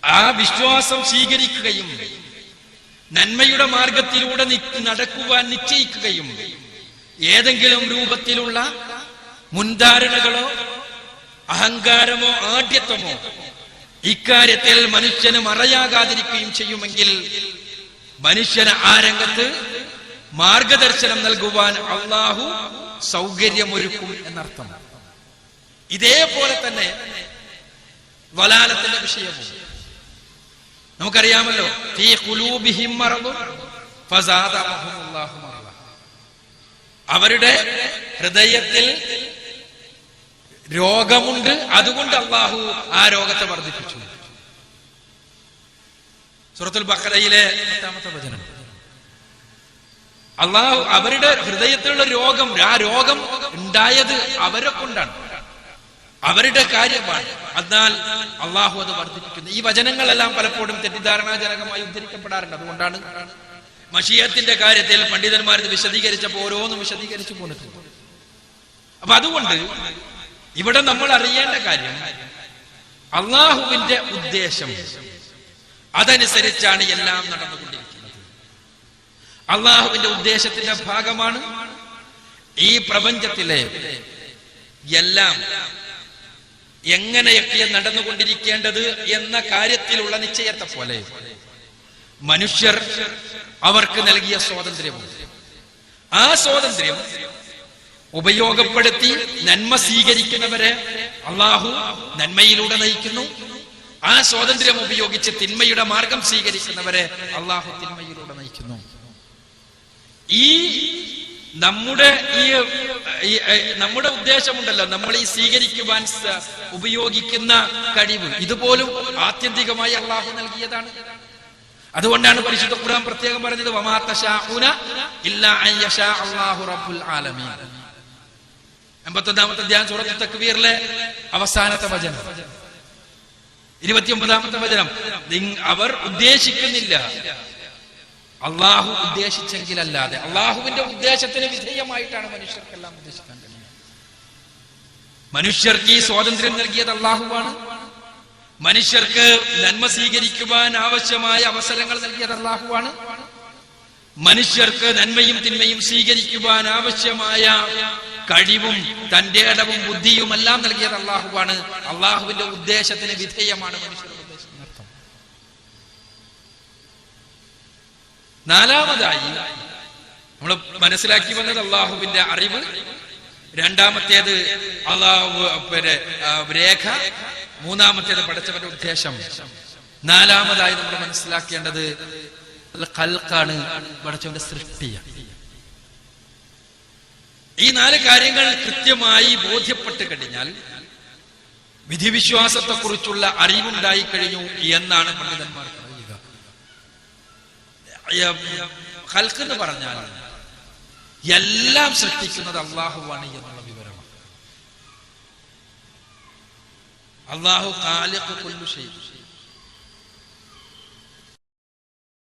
Speaker 1: ആ വിശ്വാസം സ്വീകരിക്കുകയും നന്മയുടെ മാർഗത്തിലൂടെ നടക്കുവാൻ നിശ്ചയിക്കുകയും ഏതെങ്കിലും രൂപത്തിലുള്ള മുൻധാരണകളോ അഹങ്കാരമോ ആഢ്യത്വമോ ഇക്കാര്യത്തിൽ മനുഷ്യന് മറയാകാതിരിക്കുകയും ചെയ്യുമെങ്കിൽ മനുഷ്യന് ആ രംഗത്ത് മാർഗദർശനം നൽകുവാൻ അള്ളാഹു സൗകര്യമൊരുക്കും എന്നർത്ഥം. ഇതേപോലെ തന്നെ വലാലത്തിന്റെ വിഷയവും നമുക്കറിയാമല്ലോ. ഫീ ഖുലൂബിഹിം മറദുൻ ഫസാദഹുമുല്ലാഹു മറദ. അവരുടെ ഹൃദയത്തിൽ രോഗമുണ്ട്, അതുകൊണ്ട് അള്ളാഹു ആ രോഗത്തെ വർദ്ധിപ്പിച്ചു. സൂറത്തുൽ ബഖറയിലെ 10-ാമത്തെ വചനം. അള്ളാഹു അവരുടെ ഹൃദയത്തിലുള്ള രോഗം, ആ രോഗം ഉണ്ടായത് അവരെ കൊണ്ടാണ്, അവരുടെ കാര്യമാണ്. എന്നാൽ അള്ളാഹു അത് വർദ്ധിപ്പിക്കുന്നു. ഈ വചനങ്ങളെല്ലാം പലപ്പോഴും തെറ്റിദ്ധാരണാജനകമായി ഉദ്ധരിക്കപ്പെടാറുണ്ട്. അതുകൊണ്ടാണ് മശീഅത്തിന്റെ കാര്യത്തിൽ പണ്ഡിതന്മാർ ഇത് വിശദീകരിച്ചപ്പോൾ ഓരോന്നും വിശദീകരിച്ചു പോന്നിട്ടുണ്ട്. അപ്പൊ അതുകൊണ്ട് ഇവിടെ നമ്മൾ അറിയേണ്ട കാര്യം അള്ളാഹുവിന്റെ ഉദ്ദേശം, അതനുസരിച്ചാണ് എല്ലാം നടന്നുകൊണ്ടിരിക്കുന്നത്. അള്ളാഹുവിന്റെ ഉദ്ദേശത്തിന്റെ ഭാഗമാണ് ഈ പ്രപഞ്ചത്തിലെ എല്ലാം എങ്ങനെയൊക്കെ നടന്നുകൊണ്ടിരിക്കേണ്ടത് എന്ന കാര്യത്തിലുള്ള നിശ്ചയത്തെ പോലെ മനുഷ്യർ അവർക്ക് നൽകിയ സ്വാതന്ത്ര്യവും ആ സ്വാതന്ത്ര്യം ഉപയോഗപ്പെടുത്തി നന്മ സ്വീകരിക്കുന്നവരെ അള്ളാഹു നന്മയിലൂടെ നയിക്കുന്നു. ആ സ്വാതന്ത്ര്യം ഉപയോഗിച്ച് തിന്മയുടെ മാർഗം സ്വീകരിക്കുന്നവരെ അള്ളാഹു തിന്മയിലൂടെ നയിക്കുന്നു. ഈ നമ്മുടെ ഉദ്ദേശമുണ്ടല്ലോ, നമ്മൾ ഈ സ്വീകരിക്കുവാൻ ഉപയോഗിക്കുന്ന കഴിവ്, ഇതുപോലും ആത്യന്തികമായി അള്ളാഹു നൽകിയതാണ്. അതുകൊണ്ടാണ് പരിശുദ്ധ ഖുർആൻ പ്രത്യേകം പറഞ്ഞത് വമാ തശാഉന ഇല്ലാ അൻ യശാ അല്ലാഹു റബ്ബുൽ ആലമീൻ. 81-ാമത്തെ അധ്യായം സൂറത്തുൽ തക്വീറിലെ അവസാനത്തെ വചനം, 29-ാമത്തെ വചനം. അവർ ഉദ്ദേശിക്കുന്നില്ല, അള്ളാഹു ഉദ്ദേശിച്ചെങ്കിലല്ലാതെ. അള്ളാഹുവിന്റെ ഉദ്ദേശത്തിന് വിധേയമായിട്ടാണ് മനുഷ്യർക്കെല്ലാം ഉദ്ദേശിക്കാൻ കഴിയുന്നത്. മനുഷ്യർക്ക് ഈ സ്വാതന്ത്ര്യം നൽകിയത് അള്ളാഹുവാണ്. മനുഷ്യർക്ക് നന്മ സ്വീകരിക്കുവാൻ ആവശ്യമായ അവസരങ്ങൾ നൽകിയത് അള്ളാഹുവാണ്. മനുഷ്യർക്ക് നന്മയും തിന്മയും സ്വീകരിക്കുവാൻ ആവശ്യമായ കഴിവും തന്റെ ഇടവും ബുദ്ധിയും എല്ലാം നൽകിയത് അള്ളാഹുവാണ്. അള്ളാഹുവിന്റെ ഉദ്ദേശത്തിന് വിധേയമാണ് മനുഷ്യരുടെ ഉദ്ദേശം. നാലാമതായി നമ്മൾ മനസ്സിലാക്കി വന്നത് അള്ളാഹുവിന്റെ അറിവ്, രണ്ടാമത്തേത് അള്ളാഹു രേഖ, മൂന്നാമത്തേത് പടച്ചവന്റെ ഉദ്ദേശം. നാലാമതായി നമ്മൾ മനസ്സിലാക്കേണ്ടത് ഖൽഖാണ്, പടച്ചവന്റെ സൃഷ്ടിയാണ്. ഈ 4 കാര്യങ്ങൾ കൃത്യമായി ബോധ്യപ്പെട്ട് കഴിഞ്ഞാൽ വിധിവിശ്വാസത്തെ കുറിച്ചുള്ള അറിവുണ്ടായി കഴിഞ്ഞു എന്നാണ് പണ്ഡിതന്മാർ പറയുക. ഖൽഖ് എന്ന് പറഞ്ഞാൽ എല്ലാം സൃഷ്ടിക്കുന്നത് അല്ലാഹുവാണ് എന്നുള്ള വിവരമാണ്. അല്ലാഹു ഖാലിഖു കുല്ലു ഷൈ,